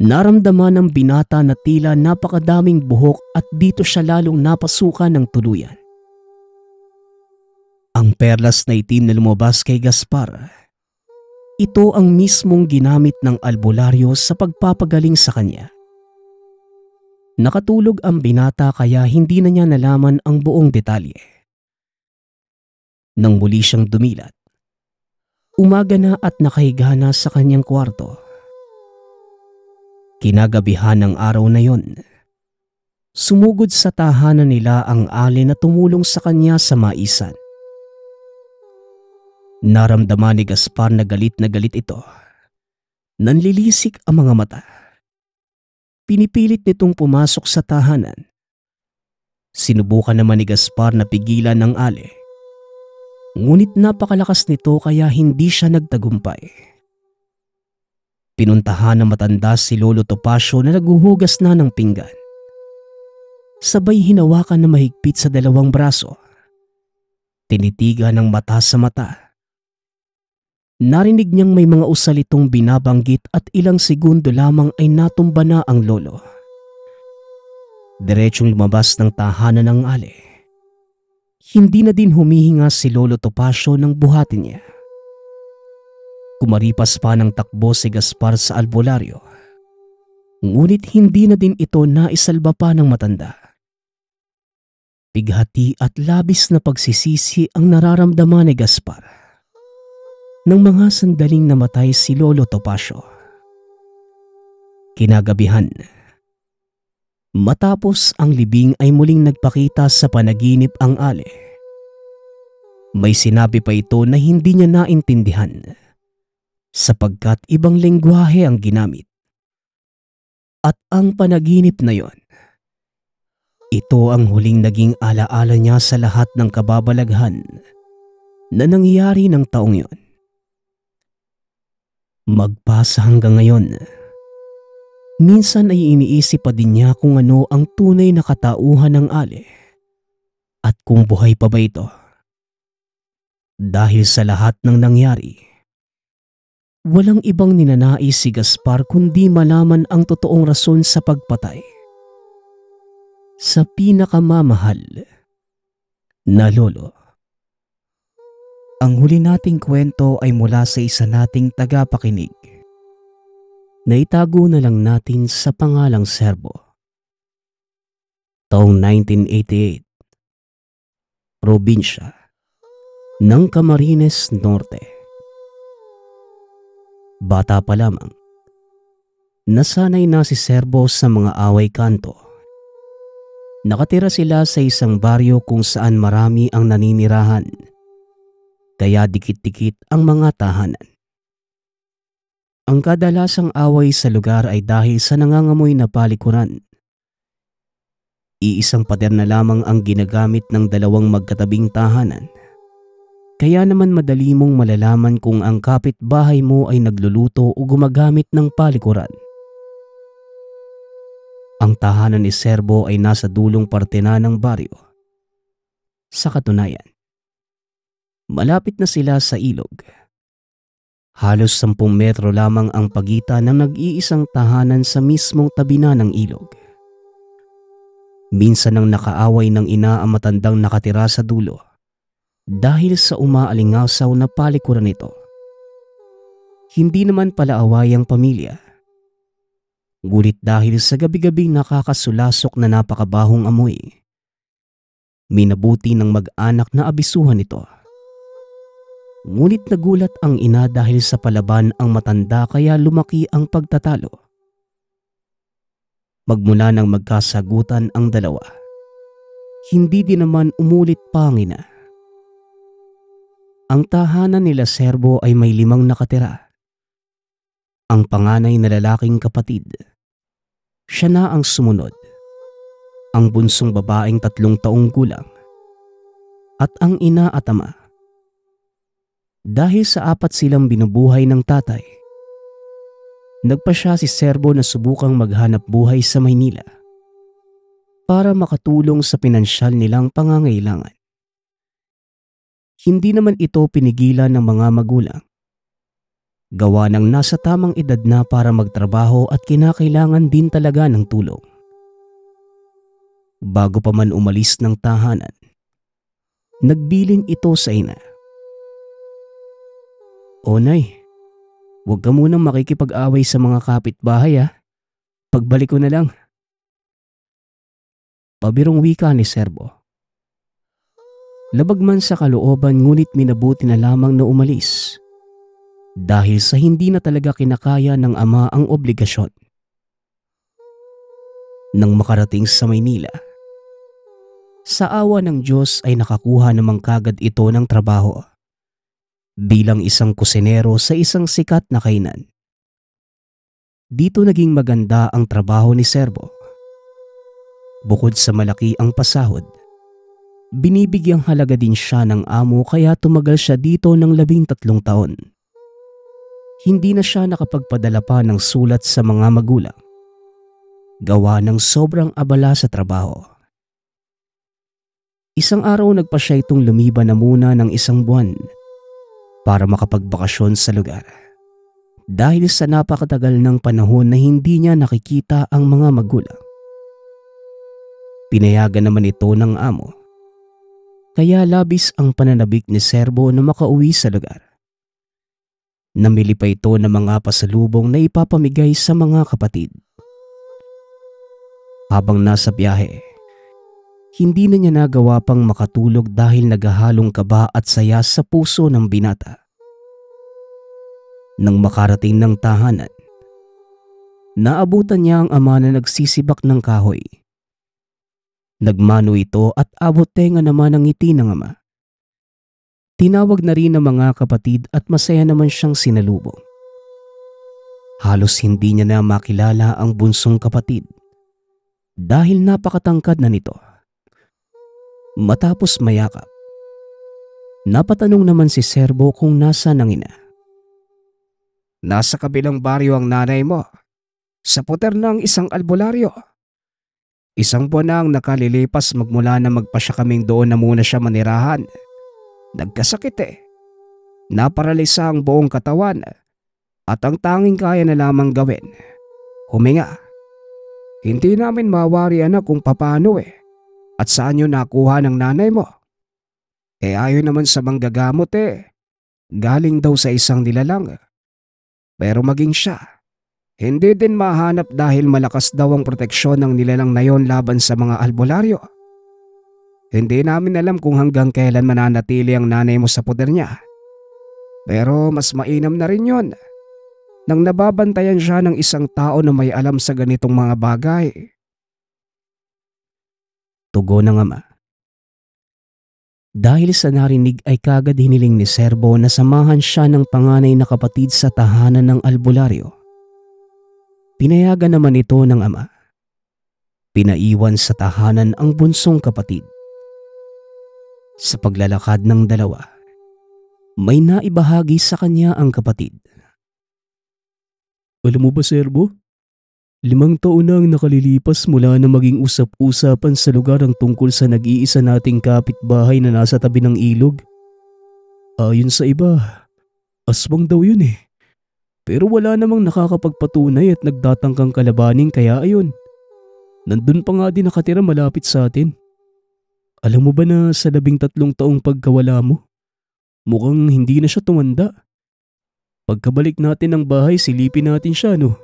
Naramdaman ng binata na tila napakadaming buhok at dito siya lalong napasukan ng tuluyan. Ang perlas na itim na lumabas kay Gaspar, ito ang mismong ginamit ng albularyo sa pagpapagaling sa kanya. Nakatulog ang binata kaya hindi na niya nalaman ang buong detalye. Nang muli siyang dumilat, umaga na at nakahiga na sa kanyang kwarto. Kinagabihan ng araw na yon, sumugod sa tahanan nila ang alin na tumulong sa kanya sa maisan. Naramdaman ni Gaspar na galit ito. Nanlilisik ang mga mata. Pinipilit nitong pumasok sa tahanan. Sinubukan naman ni Gaspar na pigilan ng ale. Ngunit napakalakas nito kaya hindi siya nagtagumpay. Pinuntahan ng matanda si Lolo Topacio na naguhugas na ng pinggan. Sabay hinawakan na mahigpit sa dalawang braso. Tinitigan ng mata sa mata. Narinig niyang may mga usalitong binabanggit at ilang segundo lamang ay natumba na ang lolo. Diretsong lumabas ng tahanan ng ale. Hindi na din humihinga si Lolo Topacio ng buhatin niya. Kumaripas pa ng takbo si Gaspar sa albularyo. Ngunit hindi na din ito naisalba pa ng matanda. Pighati at labis na pagsisisi ang nararamdaman ni Gaspar. Nang mga sandaling namatay si Lolo Topacio. Kinagabihan, matapos ang libing ay muling nagpakita sa panaginip ang ale. May sinabi pa ito na hindi niya naintindihan sapagkat ibang lengguwahe ang ginamit. At ang panaginip na yon, ito ang huling naging alaala niya sa lahat ng kababalaghan na nangyari ng taong yon. Magpasa hanggang ngayon, minsan ay iniisip pa din niya kung ano ang tunay na katauhan ng ale at kung buhay pa ba ito. Dahil sa lahat ng nangyari, walang ibang ninanais si Gaspar kundi malaman ang totoong rason sa pagpatay sa pinakamamahal na lolo. Ang huli nating kwento ay mula sa isa nating tagapakinig na itago na lang natin sa pangalang Serbo. Taong 1988, probinsya ng Camarines Norte. Bata pa lamang, nasanay na si Serbo sa mga away kanto. Nakatira sila sa isang baryo kung saan marami ang naninirahan, kaya dikit-dikit ang mga tahanan. Ang kadalasang away sa lugar ay dahil sa nangangamoy na palikuran. Iisang pader na lamang ang ginagamit ng dalawang magkatabing tahanan. Kaya naman madali mong malalaman kung ang kapitbahay mo ay nagluluto o gumagamit ng palikuran. Ang tahanan ni Serbo ay nasa dulong parte na ng baryo. Sa katunayan, malapit na sila sa ilog. Halos 10 metro lamang ang pagitan ng nag-iisang tahanan sa mismong tabi na ng ilog. Minsan nang nakaaway ng ina ang matandang nakatira sa dulo dahil sa umaalingasaw na palikuran nito. Hindi naman pala away ang pamilya. Ngunit dahil sa gabi-gabing nakakasulasok na napakabahong amoy, minabuti ng mag-anak na abisuhan ito. Ngunit nagulat ang ina dahil sa palaban ang matanda kaya lumaki ang pagtatalo. Magmula nang magkasagutan ang dalawa, hindi din naman umulit pa ang ina. Ang tahanan nila Serbo ay may 5 nakatira. Ang panganay na lalaking kapatid, siya na ang sumunod. Ang bunsong babaeng 3 taong gulang. At ang ina at ama. Dahil sa 4 silang binubuhay ng tatay, nagpasya si Serbo na subukang maghanap buhay sa Maynila para makatulong sa pinansyal nilang pangangailangan. Hindi naman ito pinigilan ng mga magulang Gawa ng nasa tamang edad na para magtrabaho at kinakailangan din talaga ng tulong. Bago pa man umalis ng tahanan, nagbilin ito sa ina. "O Nay, huwag ka munang makikipag-away sa mga kapitbahay ha. Pagbalik ko na lang." Pabirong wika ni Serbo. Labag man sa kalooban ngunit minabuti na lamang na umalis dahil sa hindi na talaga kinakaya ng ama ang obligasyon. Nang makarating sa Maynila, sa awa ng Diyos ay nakakuha namang kagad ito ng trabaho bilang isang kusinero sa isang sikat na kainan. Dito naging maganda ang trabaho ni Serbo. Bukod sa malaki ang pasahod, binibigyang halaga din siya ng amo kaya tumagal siya dito ng 13 taon. Hindi na siya nakapagpadala pa ng sulat sa mga magulang, gawa ng sobrang abala sa trabaho. Isang araw nagpa siya itong lumiban na muna ng 1 buwan para makapagbakasyon sa lugar. Dahil sa napakatagal ng panahon na hindi niya nakikita ang mga magulang. Pinayagan naman ito ng amo. Kaya labis ang pananabik ni Serbo na makauwi sa lugar. Namili pa ito ng mga pasalubong na ipapamigay sa mga kapatid. Habang nasa biyahe, hindi na niya nagawa pang makatulog dahil naghahalong kaba at saya sa puso ng binata. Nang makarating ng tahanan, naabutan niya ang ama na nagsisibak ng kahoy. Nagmano ito at abot tenga naman ang ngiti ng ama. Tinawag na rin ng mga kapatid at masaya naman siyang sinalubong. Halos hindi niya na makilala ang bunsong kapatid dahil napakatangkad na nito. Matapos mayakap, napatanong naman si Serbo kung nasa ang ina. "Nasa kabilang baryo ang nanay mo, sa puter ng isang albularyo. 1 buwan na ang nakalilipas magmula na magpasya kaming doon na muna siya manirahan. Nagkasakit Naparalisa ang buong katawan at ang tanging kaya na lamang gawin, huminga. Hindi namin mawari anak kung papaano at saan yun nakuha ng nanay mo. Ayon naman sa manggagamot galing daw sa isang nilalang. Pero maging siya, hindi din mahanap dahil malakas daw ang proteksyon ng nilalang na yon laban sa mga albularyo. Hindi namin alam kung hanggang kailan mananatili ang nanay mo sa poder niya. Pero mas mainam na rin yon nang nababantayan siya ng isang tao na may alam sa ganitong mga bagay." Tugon ng ama. Dahil sa narinig ay kagad hiniling ni Serbo na samahan siya ng panganay na kapatid sa tahanan ng albularyo. Pinayagan naman ito ng ama. Pinaiwan sa tahanan ang bunsong kapatid. Sa paglalakad ng dalawa, may naibahagi sa kanya ang kapatid. "Alam mo ba, Serbo? 5 taon na ang nakalilipas mula na maging usap-usapan sa lugar ang tungkol sa nag-iisa nating kapitbahay na nasa tabi ng ilog. Ayon sa iba, aswang daw yun Pero wala namang nakakapagpatunay at nagtatangkang kalabanin kaya ayun. Nandun pa nga din nakatira malapit sa atin. Alam mo ba na sa 13 taong pagkawala mo, mukhang hindi na siya tumanda. Pagkabalik natin ng bahay, silipin natin siya, no?"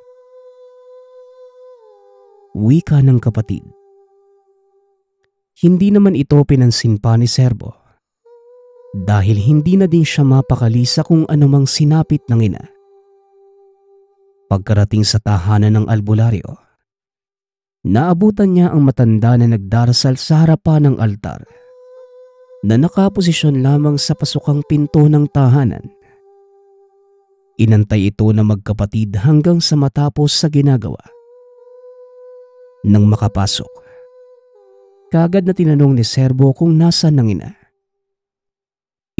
Wika ng kapatid. Hindi naman ito pinansin pa ni Serbo dahil hindi na din siya mapakali sa kung anumang sinapit ng ina. Pagkarating sa tahanan ng albularyo, naabutan niya ang matanda na nagdarasal sa harapan ng altar na nakaposisyon lamang sa pasukang pinto ng tahanan. Inantay ito na magkapatid hanggang sa matapos sa ginagawa. Nang makapasok, kagad na tinanong ni Serbo kung nasaan ang ina.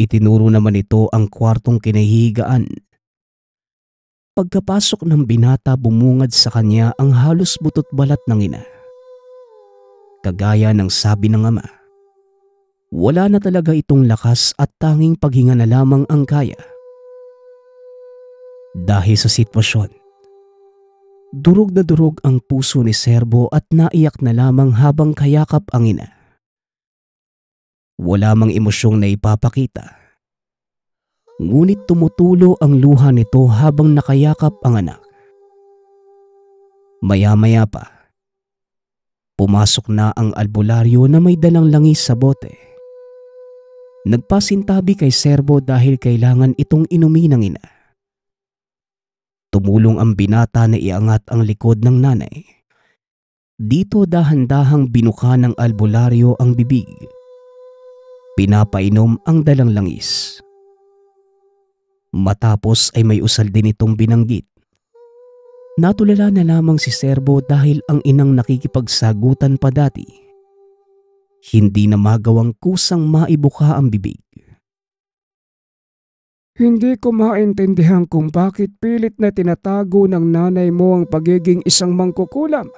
Itinuro naman ito ang kwartong kinahihigaan. Pagkapasok ng binata, bumungad sa kanya ang halos butot balat ng ina. Kagaya ng sabi ng ama, wala na talaga itong lakas at tanging paghinga na lamang ang kaya. Dahil sa sitwasyon, durog na durog ang puso ni Serbo at naiyak na lamang habang kayakap ang ina. Wala mang emosyong naipapakita. Ngunit tumutulo ang luha nito habang nakayakap ang anak. Maya-maya pa, pumasok na ang albularyo na may dalang langis sa bote. Nagpasintabi kay Serbo dahil kailangan itong inumin ng ina. Tumulong ang binata na iangat ang likod ng nanay. Dito dahan-dahang binuka ng albularyo ang bibig. Pinapainom ang dalang langis. Matapos ay may usal din itong binanggit. Natulala na lamang si Serbo dahil ang inang nakikipagsagutan pa dati. Hindi na magawang kusang maibuka ang bibig. Hindi ko maintindihan kung bakit pilit na tinatago ng nanay mo ang pagiging isang mangkukulam.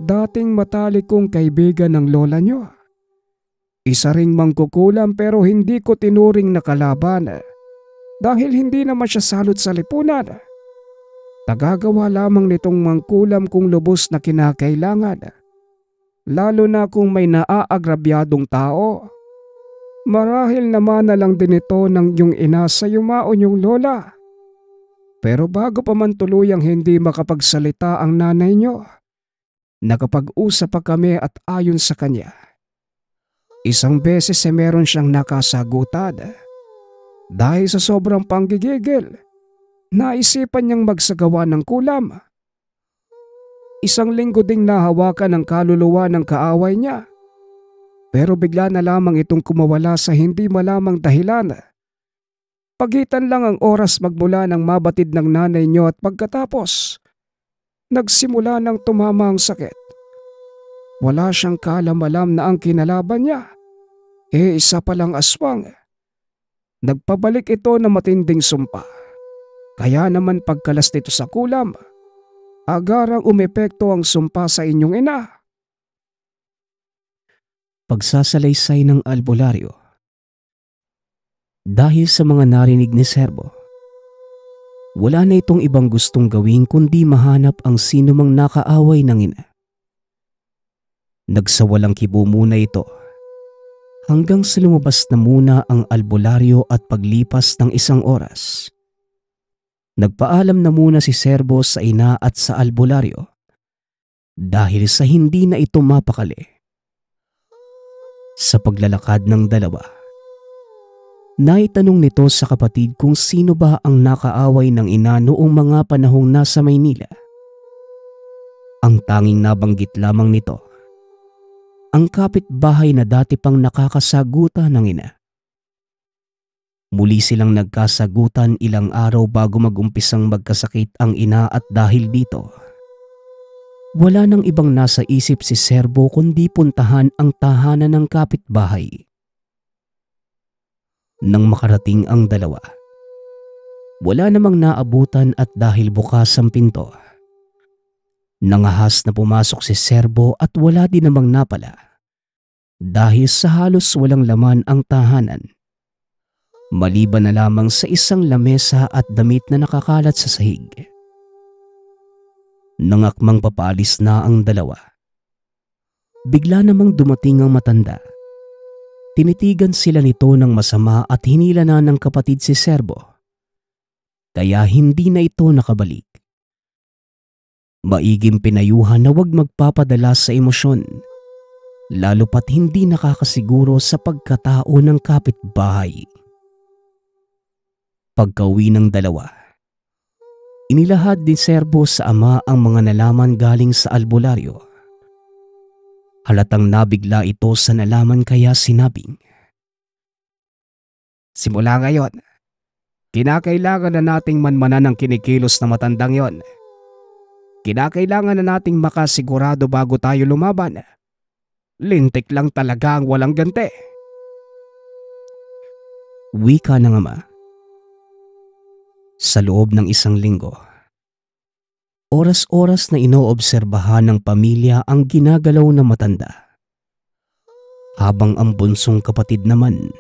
Dating matalik kong kaibigan ng lola nyo. Isa ring mangkukulam pero hindi ko tinuring na kalaban dahil hindi naman siya salot sa lipunan. Tagagawa lamang nitong mangkulam kung lubos na kinakailangan. Lalo na kung may naaagrabyadong tao. Marahil naman na lang din ito ng iyong ina sa yumaon yung lola. Pero bago pa man tuluyang hindi makapagsalita ang nanay nyo, nakapag-usap pa kami at ayon sa kanya. Isang beses ay meron siyang nakasagutan. Dahil sa sobrang panggigigil, naisipan niyang magsagawa ng kulam. Isang linggo ding nahawakan ang kaluluwa ng kaaway niya. Pero bigla na lamang itong kumawala sa hindi malamang dahilan. Pagitan lang ang oras magmula ng mabatid ng nanay niyo at pagkatapos, nagsimula ng tumama ang sakit. Wala siyang kaalam-alam na ang kinalaban niya. Isa palang aswang. Nagpabalik ito na matinding sumpa. Kaya naman pagkalas nito sa kulam, agarang umepekto ang sumpa sa inyong ina. Pagsasalaysay ng albularyo. Dahil sa mga narinig ni Serbo, wala na itong ibang gustong gawin kundi mahanap ang sino mang nakaaway ng ina. Nagsawalang kibo muna ito hanggang sa lumabas na muna ang albularyo at paglipas ng isang oras. Nagpaalam na muna si Serbo sa ina at sa albularyo dahil sa hindi na ito mapakali. Sa paglalakad ng dalawa, naitanong nito sa kapatid kung sino ba ang nakaaway ng ina noong mga panahong nasa Maynila. Ang tanging nabanggit lamang nito, ang kapitbahay na dati pang nakakasagutan ng ina. Muli silang nagkasagutan ilang araw bago mag-umpisang magkasakit ang ina at dahil dito, wala nang ibang nasa isip si Serbo kundi puntahan ang tahanan ng kapitbahay. Nang makarating ang dalawa, wala namang naabutan at dahil bukas ang pinto, nangahas na pumasok si Serbo at wala din namang napala dahil sa halos walang laman ang tahanan. Maliban na lamang sa isang lamesa at damit na nakakalat sa sahig. Nangakmang papaalis na ang dalawa. Bigla namang dumating ang matanda. Tinitigan sila nito ng masama at hinila na ng kapatid si Serbo. Kaya hindi na ito nakabalik. Maiging pinayuhan na huwag magpapadala sa emosyon, lalo pat hindi nakakasiguro sa pagkatao ng kapitbahay. Pagkauwi ng dalawa, inilahad ni Serbo sa ama ang mga nalaman galing sa albularyo. Halatang nabigla ito sa nalaman kaya sinabing, "Simula ngayon, kinakailangan na nating manmanan ang kinikilos na matandang yon. Kinakailangan na nating makasigurado bago tayo lumaban. Lintik lang talaga ang walang ganti." Wika ng ama. Sa loob ng isang linggo, oras-oras na inoobserbahan ng pamilya ang ginagalaw na matanda. Habang ang bunsong kapatid naman,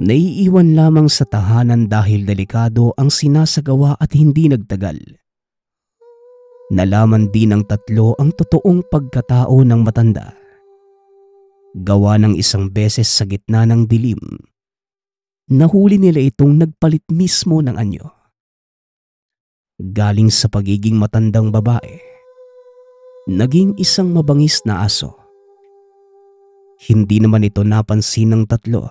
Naiiwan lamang sa tahanan dahil delikado ang sinasagawa at hindi nagtagal. Nalaman din ng tatlo ang totoong pagkatao ng matanda. Gawa ng isang beses sa gitna ng dilim, nahuli nila itong nagpalit mismo ng anyo. Galing sa pagiging matandang babae, naging isang mabangis na aso. Hindi naman ito napansin ng tatlo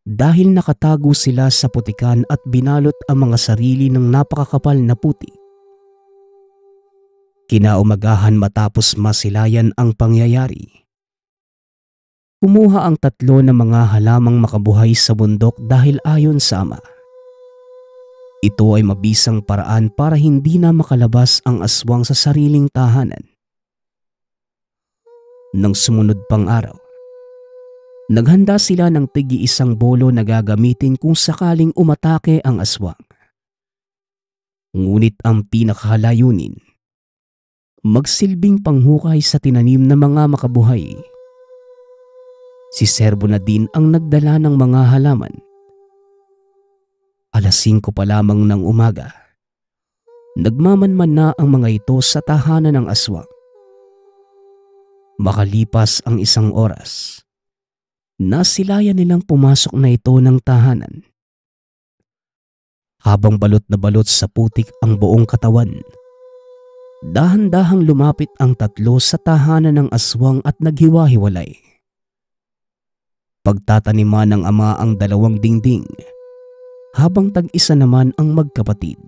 dahil nakatago sila sa putikan at binalot ang mga sarili ng napakakapal na puti. Kinaumagahan matapos masilayan ang pangyayari, kumuha ang tatlo ng mga halamang makabuhay sa bundok dahil ayon sa ama, ito ay mabisang paraan para hindi na makalabas ang aswang sa sariling tahanan. Nang sumunod pang araw, naghanda sila ng tigi-isang bolo na gagamitin kung sakaling umatake ang aswang. Ngunit ang pinakalayunin, magsilbing panghukay sa tinanim na mga makabuhay. Si Serbo na din ang nagdala ng mga halaman. 5:00 pa lamang ng umaga, nagmamanman na ang mga ito sa tahanan ng aswang. Makalipas ang 1 oras, nasilayan nilang pumasok na ito ng tahanan. Habang balot na balot sa putik ang buong katawan, dahan-dahang lumapit ang tatlo sa tahanan ng aswang at naghiwa-hiwalay. Pagtataniman ng ama ang 2 dingding, habang tag-isa naman ang magkapatid.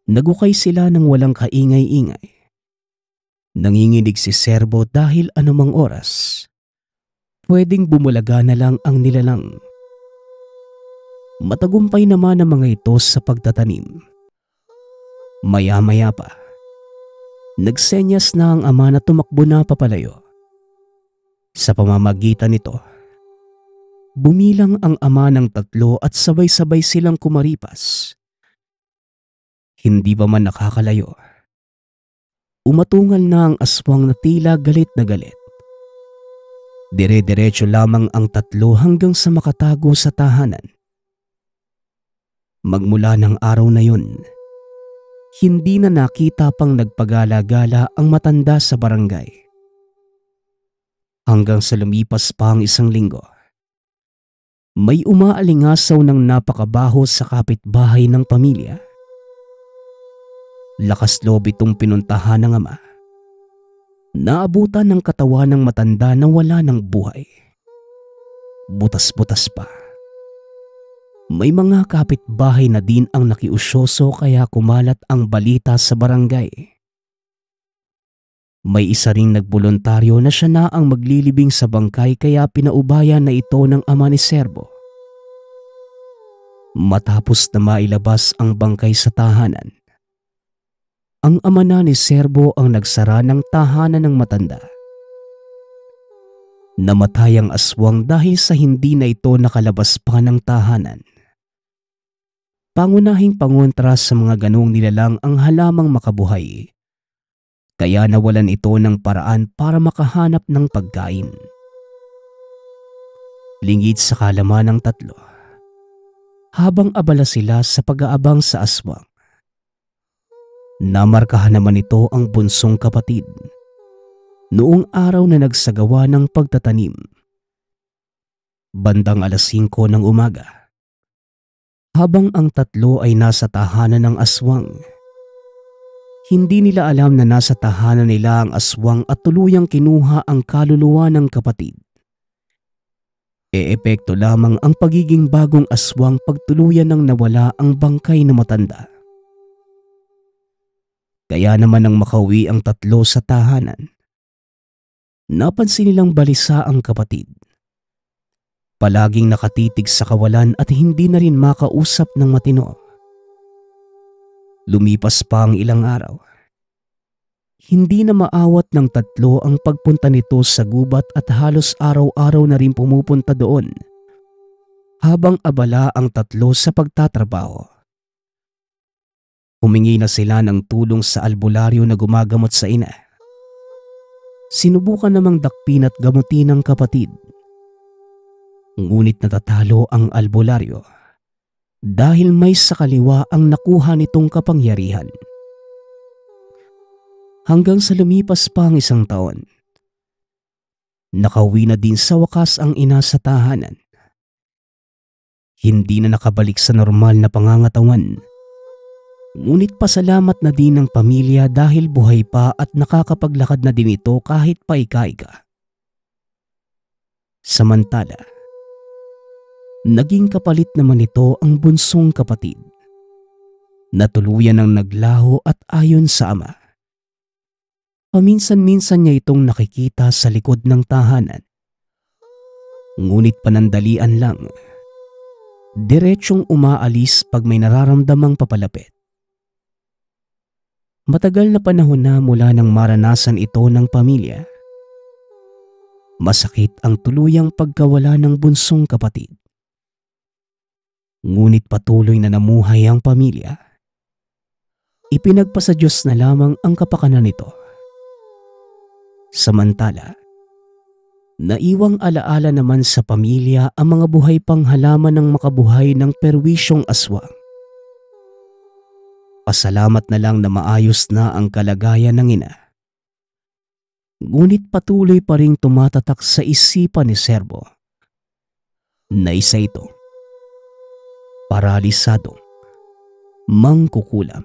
Nagukay sila ng walang kaingay-ingay. Nanginginig si Serbo dahil anumang oras, pwedeng bumulaga na lang ang nilalang. Matagumpay naman ang mga ito sa pagtatanim. Maya-maya pa, nagsenyas na ang ama na tumakbo na papalayo. Sa pamamagitan nito, bumilang ang ama ng tatlo at sabay-sabay silang kumaripas. Hindi pa man nakakalayo, umatungal na ang aswang na tila galit na galit. Dire-diretso lamang ang tatlo hanggang sa makatago sa tahanan. Magmula ng araw na yun, hindi na nakita pang nagpagala-gala ang matanda sa barangay. Hanggang sa lumipas pa ang 1 linggo, may umaalingasaw ng napakabaho sa kapitbahay ng pamilya. Lakas loob itong pinuntahan ng ama. Naabutan ng katawan ng matanda na wala ng buhay. Butas-butas pa. May mga kapitbahay na din ang nakiusyoso kaya kumalat ang balita sa barangay. May isa ring nagboluntaryo na siya na ang maglilibing sa bangkay kaya pinaubayan na ito ng ama ni Serbo. Matapos na mailabas ang bangkay sa tahanan, ang ama na ni Serbo ang nagsara ng tahanan ng matanda. Namatay ang aswang dahil sa hindi na ito nakalabas pa ng tahanan. Pangunahing pangontra sa mga ganong nilalang ang halamang makabuhay, kaya nawalan ito ng paraan para makahanap ng pagkain. Lingid sa kalaman ng tatlo, habang abala sila sa pag-aabang sa aswang, namarkahan naman ito ang bunsong kapatid noong araw na nagsagawa ng pagtatanim. Bandang 5:00 ng umaga, habang ang tatlo ay nasa tahanan ng aswang, hindi nila alam na nasa tahanan nila ang aswang at tuluyang kinuha ang kaluluwa ng kapatid. Eepekto lamang ang pagiging bagong aswang pagtuluyan ng nawala ang bangkay na matanda. Kaya naman nang makauwi ang tatlo sa tahanan, napansin nilang balisa ang kapatid. Palaging nakatitig sa kawalan at hindi na rin makausap ng matino. Lumipas pa ang ilang araw. Hindi na maawat ng tatlo ang pagpunta nito sa gubat at halos araw-araw na rin pumupunta doon habang abala ang tatlo sa pagtatrabaho. Humingi na sila ng tulong sa albularyo na gumagamot sa ina. Sinubukan namang dakpin at gamutin ng kapatid. Ngunit natatalo ang albularyo dahil may sa kaliwa ang nakuha nitong kapangyarihan. Hanggang sa lumipas pa ang 1 taon, nakauwi na din sa wakas ang ina sa tahanan. Hindi na nakabalik sa normal na pangangatawan. Ngunit pasalamat na din ng pamilya dahil buhay pa at nakakapaglakad na din ito kahit paika-ika. Samantala, naging kapalit naman ito ang bunsong kapatid na tuluyan ng naglaho at ayon sa ama. Paminsan-minsan niya itong nakikita sa likod ng tahanan. Ngunit panandalian lang, diretsyong umaalis pag may nararamdamang papalapit. Matagal na panahon na mula nang maranasan ito ng pamilya. Masakit ang tuluyang pagkawala ng bunsong kapatid. Ngunit patuloy na namuhay ang pamilya. Ipinagpasa Diyos na lamang ang kapakanan nito. Samantala, naiwang alaala naman sa pamilya ang mga buhay pang halaman ng makabuhay ng perwisyong aswang. Pasalamat na lang na maayos na ang kalagayan ng ina. Ngunit patuloy pa ring tumatatak sa isipan ni Serbo na isa ito, paralisadong mangkukulam.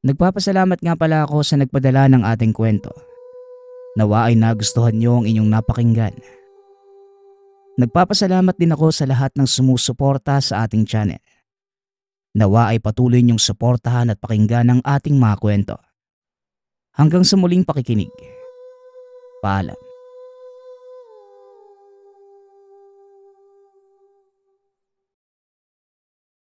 Nagpapasalamat nga pala ako sa nagpadala ng ating kwento. Nawa ay nagustuhan niyo ang inyong napakinggan. Nagpapasalamat din ako sa lahat ng sumusuporta sa ating channel. Nawa ay patuloy niyong suportahan at pakinggan ang ating mga kwento. Hanggang sa muling pakikinig. Paalam.